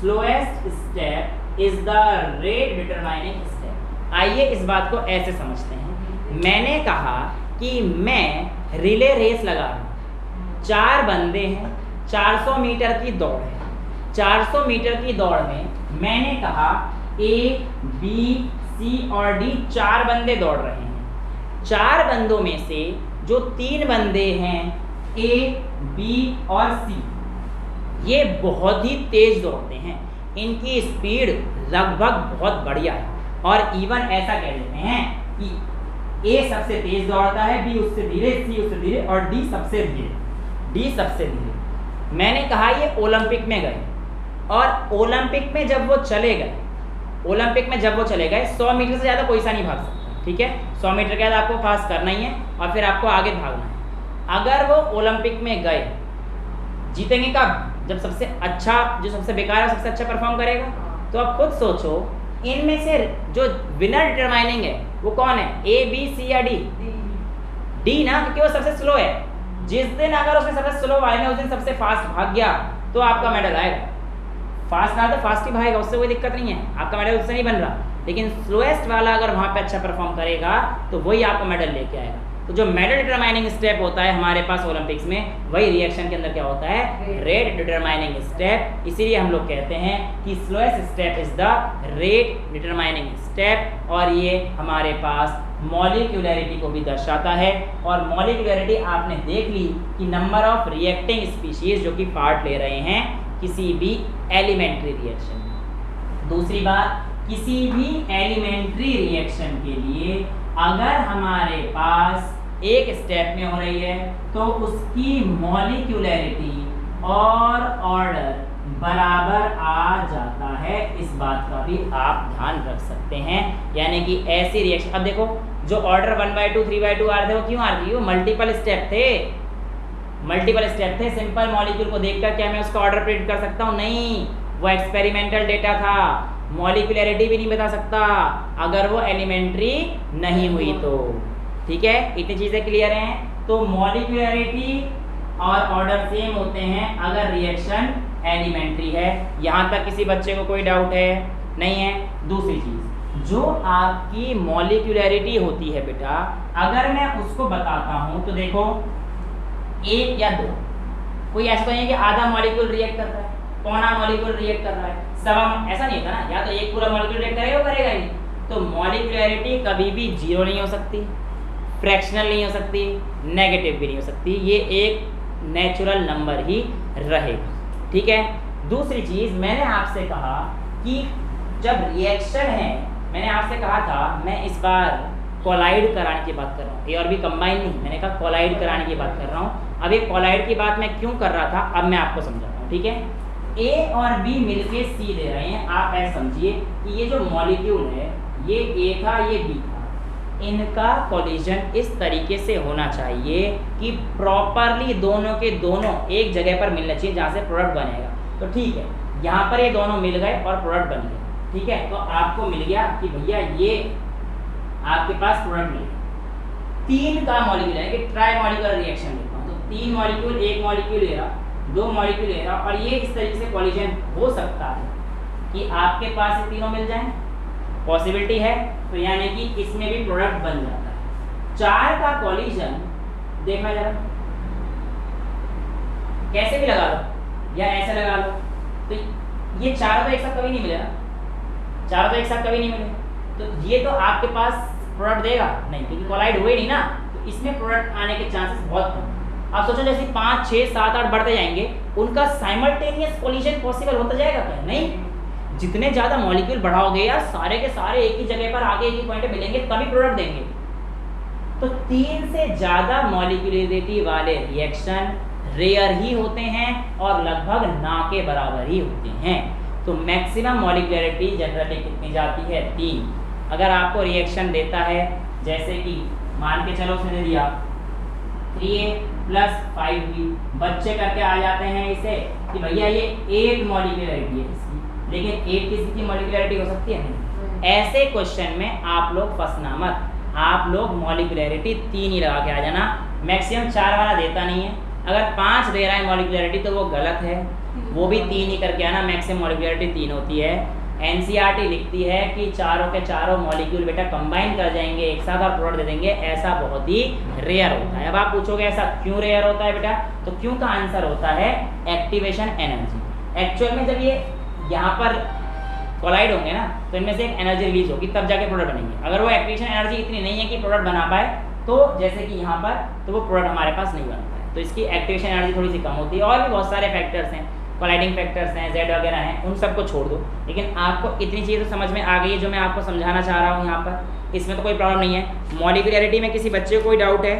slowest step is the rate determining step. आइए इस बात को ऐसे समझते हैं। मैंने कहा कि मैं रिले रेस लगा रहा हूँ, 4 बंदे हैं, 400 मीटर की दौड़ है। 400 मीटर की दौड़ में मैंने कहा A, B, C और D 4 बंदे दौड़ रहे हैं। 4 बंदों में से जो 3 बंदे हैं A, B और C, ये बहुत ही तेज दौड़ते हैं, इनकी स्पीड लगभग बहुत बढ़िया है, और इवन ऐसा कह देते हैं कि A सबसे तेज दौड़ता है, B उससे धीरे, C उससे धीरे और D सबसे धीरे, D सबसे धीरे। मैंने कहा ये ओलंपिक में गए, और ओलंपिक में जब वो चले गए, ओलंपिक में जब वो चले गए 100 मीटर से ज़्यादा कोई सा नहीं भाग सकता, ठीक है। 100 मीटर के बाद आपको पास करना ही है और फिर आपको आगे भागना है। अगर वो ओलंपिक में गए, जीतेंगे कब, जब सबसे अच्छा जो सबसे बेकार है सबसे अच्छा परफॉर्म करेगा। तो आप खुद सोचो इनमें से जो विनर डिटरमाइनिंग है वो कौन है, ए बी सी या डी? डी ना, क्योंकि वो सबसे स्लो है। जिस दिन अगर उसने सबसे स्लो वाले ने उस दिन सबसे फास्ट भाग गया तो आपका मेडल आएगा। फास्ट ना तो फास्ट ही भागेगा, उससे कोई दिक्कत नहीं है, आपका मेडल उससे नहीं बन रहा। लेकिन स्लोएस्ट वाला अगर वहाँ पे अच्छा परफॉर्म करेगा तो वही आपको मेडल लेके आएगा। तो जो मेडल डिटरमाइनिंग स्टेप होता है हमारे पास ओलंपिक्स में, वही रिएक्शन के अंदर क्या होता है, रेट डिटरमाइनिंग स्टेप। इसीलिए हम लोग कहते हैं कि slowest step is the rate determining step. और ये हमारे पास मॉलिक्यूलरिटी को भी दर्शाता है। और मॉलिक्यूलरिटी आपने देख ली कि नंबर ऑफ रिएक्टिंग स्पीशीज जो कि पार्ट ले रहे हैं किसी भी एलिमेंट्री रिएक्शन में। दूसरी बात, किसी भी एलिमेंट्री रिएक्शन के लिए अगर हमारे पास एक स्टेप में हो रही है तो उसकी मॉलिक्यूलरिटी और ऑर्डर बराबर आ जाता है। इस बात का भी आप ध्यान रख सकते हैं। यानी कि ऐसी रिएक्शन, अब देखो जो ऑर्डर 1/2 3/2 आ रहे थे वो क्यों आ रहे थे, वो मल्टीपल स्टेप थे। मल्टीपल स्टेप थे। सिंपल मॉलिक्यूल को देखकर क्या मैं उसका ऑर्डर प्रिडिक्ट कर सकता हूँ? नहीं, वो एक्सपेरिमेंटल डेटा था। मॉलिक्यूलरिटी भी नहीं बता सकता अगर वो एलिमेंट्री नहीं हुई तो। ठीक है, इतनी चीज़ें क्लियर हैं। तो मॉलिक्यूलरिटी और ऑर्डर सेम होते हैं अगर रिएक्शन एलिमेंट्री है। यहाँ तक किसी बच्चे को कोई डाउट है? नहीं है। दूसरी चीज़, जो आपकी मॉलिक्यूलरिटी होती है बेटा, अगर मैं उसको बताता हूँ तो देखो 1 या 2, कोई ऐसा नहीं है कि आधा मॉलिक्यूल रिएक्ट कर रहा है, पौना मॉलिक्यूल रिएक्ट कर रहा है, सवा, ऐसा नहीं होता ना। या तो एक पूरा मॉलिक्यूल रिएक्ट करेगा, करेगा ही। तो मॉलिक्यूलरिटी कभी भी 0 नहीं हो सकती, फ्रैक्शनल नहीं हो सकती, नेगेटिव भी नहीं हो सकती। ये एक नेचुरल नंबर ही रहेगा। ठीक है। दूसरी चीज़, मैंने आपसे कहा कि जब रिएक्शन है, मैंने आपसे कहा था मैं इस बार कोलाइड कराने की बात कर रहा हूँ, ए और बी कंबाइन नहीं, मैंने कहा कोलाइड कराने की बात कर रहा हूँ। अब ये कोलाइड की बात मैं क्यों कर रहा था अब मैं आपको समझाता हूँ। ठीक है, ए और बी मिलके सी दे रहे हैं। आप ऐसा समझिए कि ये जो मॉलिक्यूल है ये ए था, ये बी था, इनका कोलिजन इस तरीके से होना चाहिए कि प्रॉपरली दोनों के दोनों एक जगह पर मिलना चाहिए जहाँ से प्रोडक्ट बनेगा। तो ठीक है, यहाँ पर ये दोनों मिल गए और प्रोडक्ट बन गया। ठीक है, तो आपको मिल गया कि भैया ये आपके पास प्रोडक्ट मिल गया। 3 का मॉलिक्यूल है कि ट्राई मॉलिक्यूलर रिएक्शन लेता हूँ, तो 3 मॉलिक्यूल, 1 मॉलिक्यूल ले रहा, 2 मॉलिक्यूल ले रहा, और ये इस तरीके से कोलिजन हो सकता है कि आपके पास ये तीनों मिल जाएं, पॉसिबिलिटी है। तो यानी कि इसमें भी प्रोडक्ट बन जाता है। 4 का कोलिजन देखना जरा, कैसे भी लगा लो या ऐसे लगा लो, तो ये 4 तो एक साथ कभी नहीं मिले ना, 4 तो एक साथ कभी नहीं मिले। तो ये तो आपके पास प्रोडक्ट देगा नहीं, क्योंकि कोलाइड हुए नहीं ना, तो इसमें प्रोडक्ट आने के चांसेस बहुत कम। आप सोचो जैसे 5, 6, 7, 8 बढ़ते जाएंगे, उनका साइमल्टेनियस कोलिजन पॉसिबल होता जाएगा क्या? नहीं, जितने ज़्यादा मॉलिक्यूल बढ़ाओगे यार, सारे के सारे एक ही जगह पर आगे एक ही पॉइंट पे मिलेंगे तभी प्रोडक्ट देंगे। तो 3 से ज़्यादा मॉलिक्यूलरिटी वाले रिएक्शन रेयर ही होते हैं और लगभग ना के बराबर ही होते हैं। तो मैक्सिमम मॉलिक्यूलरिटी जनरली कितनी जाती है? 3। अगर आपको रिएक्शन देता है जैसे कि मान के चलो उसने दे दिया 3A + 5B, बच्चे करके आ जाते हैं इसे कि भैया ये 8 मॉलिक्यूलरिटी है इसकी, लेकिन 8 किसी की मॉलिक्यूलरिटी हो सकती है नहीं। ऐसे क्वेश्चन में आप लोग फंसना मत, आप लोग मॉलिक्यूलरिटी 3 ही लगा के आ जाना। मैक्सिमम 4 वाला देता नहीं है। अगर 5 दे रहा है मॉलिक्यूलरिटी तो वो गलत है, वो भी 3 ही करके आना। मैक्सिमम मॉलिक्यूलरिटी 3 होती है। एनसीईआरटी लिखती है कि चारों के चारों मॉलिक्यूल बेटा कंबाइन कर जाएंगे एक साथ और प्रोडक्ट दे देंगे, ऐसा बहुत ही रेयर होता है। अब आप पूछोगे ऐसा क्यों रेयर होता है बेटा, तो क्यों का आंसर होता है एक्टिवेशन एनर्जी। एक्चुअल में जब ये यहाँ पर कोलाइड होंगे ना तो इनमें से एक एनर्जी रिलीज होगी, तब जाके प्रोडक्ट बनेंगे। अगर वो एक्टिवेशन एनर्जी इतनी नहीं है कि प्रोडक्ट बना पाए, तो जैसे कि यहाँ पर, तो वो प्रोडक्ट हमारे पास नहीं बनता है। तो इसकी एक्टिवेशन एनर्जी थोड़ी सी कम होती है। और भी बहुत सारे फैक्टर्स हैं, कोलाइडिंग फैक्टर्स हैं, जेड वगैरह हैं, उन सबको छोड़ दो। लेकिन आपको इतनी चीज़ तो समझ में आ गई है जो मैं आपको समझाना चाह रहा हूँ यहाँ पर। इसमें तो कोई प्रॉब्लम नहीं है। मॉलिक्यूलरिटी में किसी बच्चे को कोई डाउट है?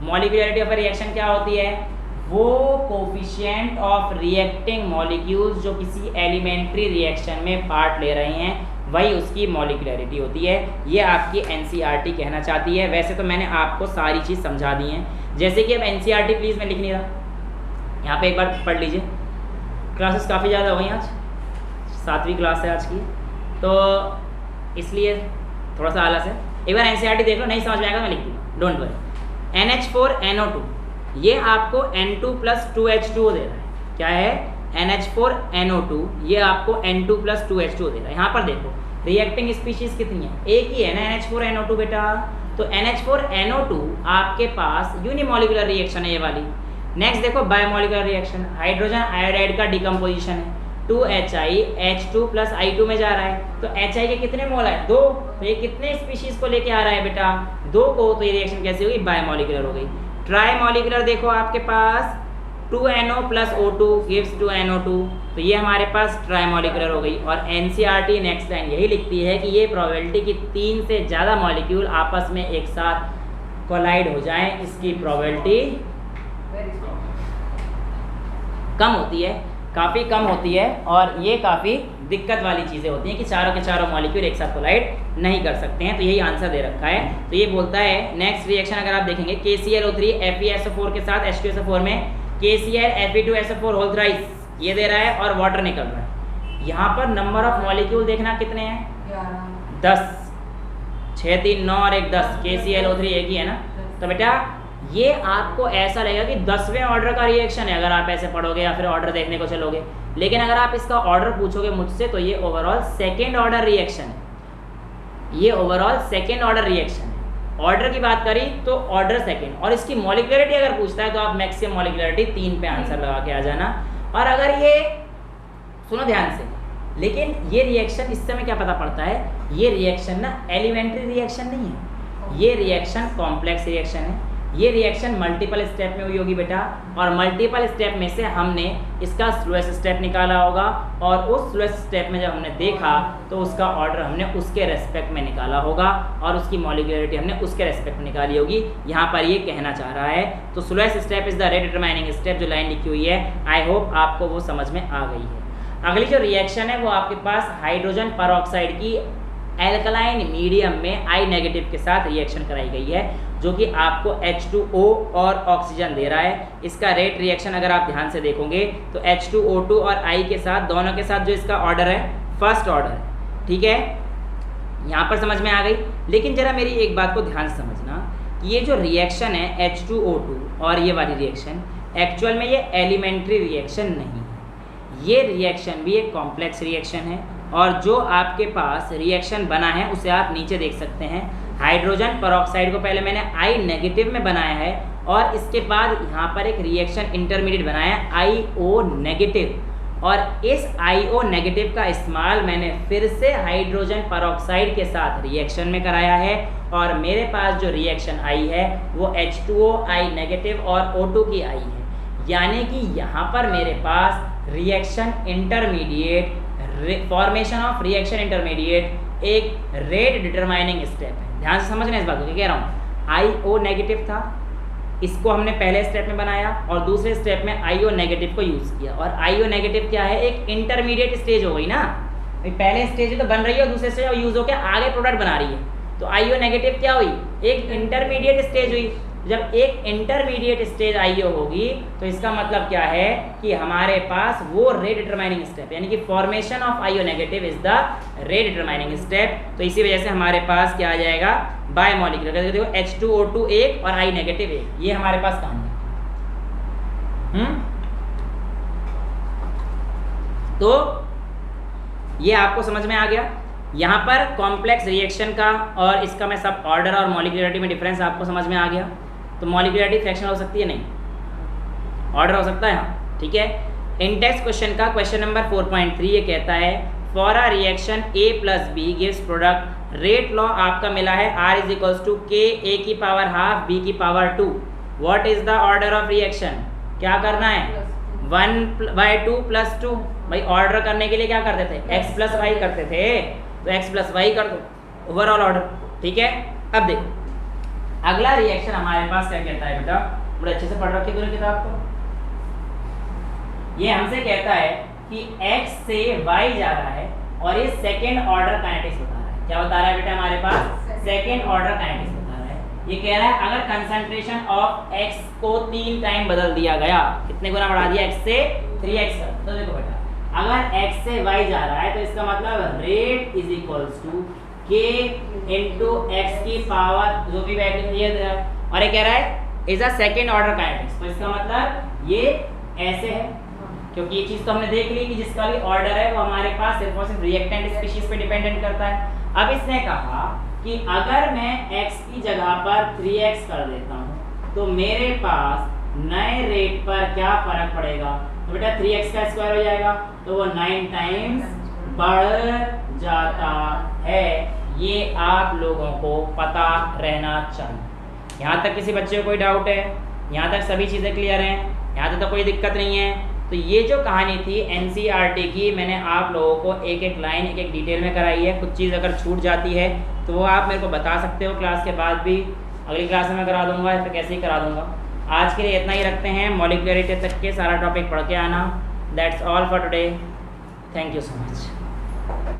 मॉलिक्यूलरिटी ऑफ रिएक्शन क्या होती है? वो कोफिशिएंट ऑफ रिएक्टिंग मॉलिक्यूल्स जो किसी एलिमेंट्री रिएक्शन में पार्ट ले रहे हैं, वही उसकी मॉलिक्यूलरिटी होती है। ये आपकी एनसीईआरटी कहना चाहती है। वैसे तो मैंने आपको सारी चीज़ समझा दी हैं। जैसे कि अब एनसीईआरटी प्लीज़ मैं लिख नहीं रहा, यहाँ पे एक बार पढ़ लीजिए। क्लासेस काफ़ी ज़्यादा हो गई आज, 7वीं क्लास है आज की, तो इसलिए थोड़ा सा आलस है। एक बार NCERT देख लो, नहीं समझ में आएगा मैं लिख दूँगा, डोंट वरी। NH4NO2 ये आपको N2+2H2O दे रहा है। क्या है? NH4NO2 ये आपको N2+2H2O दे रहा है। यहाँ पर देखो रिएक्टिंग स्पीशीज कितनी है, एक ही है ना NH4NO2 बेटा। तो NH4NO2 आपके पास यूनिमोलिकुलर रिएक्शन है ये वाली। नेक्स्ट देखो बायोमोलिकुलर रिएक्शन, हाइड्रोजन आयोडाइड का डिकम्पोजिशन है, 2HI H2+I2 में जा रहा है। तो HI के कितने मोल है? 2। तो ये कितने स्पीशीज को लेके आ रहा है बेटा? 2 को। तो ये रिएक्शन कैसी होगी? बायोमोलिकुलर हो गई। ट्राईमोलिकुलर देखो आपके पास 2NO+O2 gives 2NO2, तो ये हमारे पास ट्राईमोलिकुलर हो गई। और NCERT नेक्स्ट लाइन यही लिखती है कि ये प्रोबेबिलिटी कि 3 से ज़्यादा मॉलिक्यूल आपस में एक साथ कोलाइड हो जाएं, इसकी प्रोबेबिलिटी कम होती है, काफ़ी कम होती है। और ये काफ़ी दिक्कत वाली चीज़ें होती हैं कि चारों के चारों मॉलिक्यूल एक साथ कोलाइड नहीं कर सकते हैं। तो यही आंसर दे रखा है। तो ये बोलता है नेक्स्ट रिएक्शन अगर आप देखेंगे KClO3 FeSO4 के साथ H2SO4 में KCl Fe2SO4 होल थ्राइस ये दे रहा है और वाटर निकल रहा है। यहाँ पर नंबर ऑफ मॉलिक्यूल देखना कितने हैं? 10। 6 3 9 और 1 10। KClO3 एक ही है ना। तो बेटा ये आपको ऐसा लगेगा कि 10वें ऑर्डर का रिएक्शन है अगर आप ऐसे पढ़ोगे या फिर ऑर्डर देखने को चलोगे। लेकिन अगर आप इसका ऑर्डर पूछोगे मुझसे तो ये ओवरऑल सेकेंड ऑर्डर रिएक्शन है। ये ओवरऑल सेकेंड ऑर्डर रिएक्शन है। ऑर्डर की बात करी तो ऑर्डर सेकेंड। और इसकी मॉलिक्युलरिटी अगर पूछता है तो आप मैक्सिमम मॉलिक्युलरिटी 3 पे आंसर लगा के आ जाना। और अगर ये सुनो ध्यान से, लेकिन ये रिएक्शन इस समय क्या पता पड़ता है, ये रिएक्शन ना एलिमेंट्री रिएक्शन नहीं है, ये रिएक्शन कॉम्प्लेक्स रिएक्शन है। ये रिएक्शन मल्टीपल स्टेप में हुई होगी बेटा। और मल्टीपल स्टेप में से हमने इसका स्लोएस्ट स्टेप निकाला होगा। और उस स्लोएस्ट स्टेप में जब हमने देखा तो उसका ऑर्डर हमने उसके रेस्पेक्ट में निकाला होगा और उसकी मॉलिक्युलरिटी हमने उसके रेस्पेक्ट में निकाली होगी। यहाँ पर ये कहना चाह रहा है। तो slowest step is the rate determining step, जो लाइन लिखी हुई है। आई होप आपको वो समझ में आ गई है। अगली जो रिएक्शन है वो आपके पास हाइड्रोजन परऑक्साइड की एल्कलाइन मीडियम में I नेगेटिव के साथ रिएक्शन कराई गई है, जो कि आपको H2O और ऑक्सीजन दे रहा है। इसका रेट रिएक्शन अगर आप ध्यान से देखोगे तो H2O2 और I के साथ, दोनों के साथ जो इसका ऑर्डर है फर्स्ट ऑर्डर है। ठीक है, यहाँ पर समझ में आ गई। लेकिन जरा मेरी एक बात को ध्यान से समझना कि ये जो रिएक्शन है H2O2 और ये वाली रिएक्शन एक्चुअल में ये एलिमेंट्री रिएक्शन नहीं है। ये रिएक्शन भी एक कॉम्प्लेक्स रिएक्शन है। और जो आपके पास रिएक्शन बना है उसे आप नीचे देख सकते हैं। हाइड्रोजन परऑक्साइड को पहले मैंने I नेगेटिव में बनाया है और इसके बाद यहाँ पर एक रिएक्शन इंटरमीडिएट बनाया है IO नेगेटिव। और इस IO नेगेटिव का इस्तेमाल मैंने फिर से हाइड्रोजन परऑक्साइड के साथ रिएक्शन में कराया है। और मेरे पास जो रिएक्शन आई है वो H2O I नेगेटिव और O2 की आई है। यानी कि यहाँ पर मेरे पास reaction intermediate, formation of reaction intermediate एक रेट डिटरमाइनिंग स्टेप है। ध्यान से समझना इस बात को, कह रहा हूँ IO नेगेटिव था, इसको हमने पहले स्टेप में बनाया और दूसरे स्टेप में IO नेगेटिव को यूज़ किया। और IO नेगेटिव क्या है? एक इंटरमीडिएट स्टेज हो गई ना। पहले स्टेज तो बन रही है और दूसरे स्टेज यूज़ होकर आगे प्रोडक्ट बना रही है। तो IO नेगेटिव क्या हुई? एक इंटरमीडिएट स्टेज हुई। जब एक इंटरमीडिएट स्टेज IO होगी तो इसका मतलब क्या है कि हमारे पास वो रेट डिटरमाइनिंग स्टेप, यानी कि formation of IO negative is the rate determining step. तो इसी वजह से हमारे पास क्या आ जाएगा? बायोमोलिकुलर। देखो H2O2 एक और I नेगेटिव एक, ये हमारे पास कहानी है। तो ये आपको समझ में आ गया। यहाँ पर कॉम्प्लेक्स रिएक्शन का और इसका मैं सब ऑर्डर और मॉलिक्युलरिटी में डिफरेंस आपको समझ में आ गया। तो मॉलिक्युलरिटी फ्रैक्शन हो सकती है, नहीं ऑर्डर हो सकता है। हाँ ठीक है। इंडेक्स क्वेश्चन का क्वेश्चन नंबर 4.3 ये कहता है for a reaction A+B gives product, rate law आपका मिला है R = K A⁻½ B⁻²। What is the order of reaction? क्या करना है? 1/2 + 2। भाई ऑर्डर करने के लिए क्या करते थे? X + Y करते थे, तो X + Y कर दो, ओवरऑल ऑर्डर। ठीक है। अब देखो अगला रिएक्शन हमारे पास क्या कहता है बेटा, बड़े अच्छे से पढ़ रखिए पूरी किताब को। ये हमसे कहता है कि X से Y जा रहा है और ये सेकेंड ऑर्डर काइनेटिक्स बता रहा है। क्या बता रहा है बेटा? हमारे पास सेकेंड ऑर्डर काइनेटिक्स बता रहा है। ये कह रहा है अगर कंसंट्रेशन ऑफ X को 3 टाइम बदल दिया गया, कितने गुना बढ़ा दिया? X से 3x का, तो देखो बेटा अगर x से y जा रहा है तो इसका मतलब rate is equals to k into x की पावर जो भी वैल्यू दिया है, और ये कह रहा है is a second order kinetics. तो इसका मतलब ये ऐसे है, क्योंकि ये चीज़ तो हमने देख ली कि जिसका भी ऑर्डर है वो हमारे पास सिर्फ और सिर्फ रिएक्टेंट स्पीशीज पे डिपेंडेंट करता है। अब इसने कहा कि अगर मैं x की जगह पर 3x कर देता हूँ तो मेरे पास नए रेट पर क्या फर्क पड़ेगा, तो बेटा 3x का स्क्वायर हो जाएगा तो वो 9 टाइम्स बढ़ जाता है। ये आप लोगों को पता रहना चाहिए। यहाँ तक किसी बच्चे को कोई डाउट है? यहाँ तक सभी चीज़ें क्लियर हैं? यहाँ तक तो कोई दिक्कत नहीं है? तो ये जो कहानी थी NCERT की, मैंने आप लोगों को एक एक लाइन एक एक डिटेल में कराई है। कुछ चीज़ अगर छूट जाती है तो वो आप मेरे को बता सकते हो क्लास के बाद भी, अगली क्लास में मैं करा दूंगा या फिर कैसे ही करा दूंगा। आज के लिए इतना ही रखते हैं, मॉलिक्युलरिटी तक के सारा टॉपिक पढ़ के आना। That's all for today, thank you so much.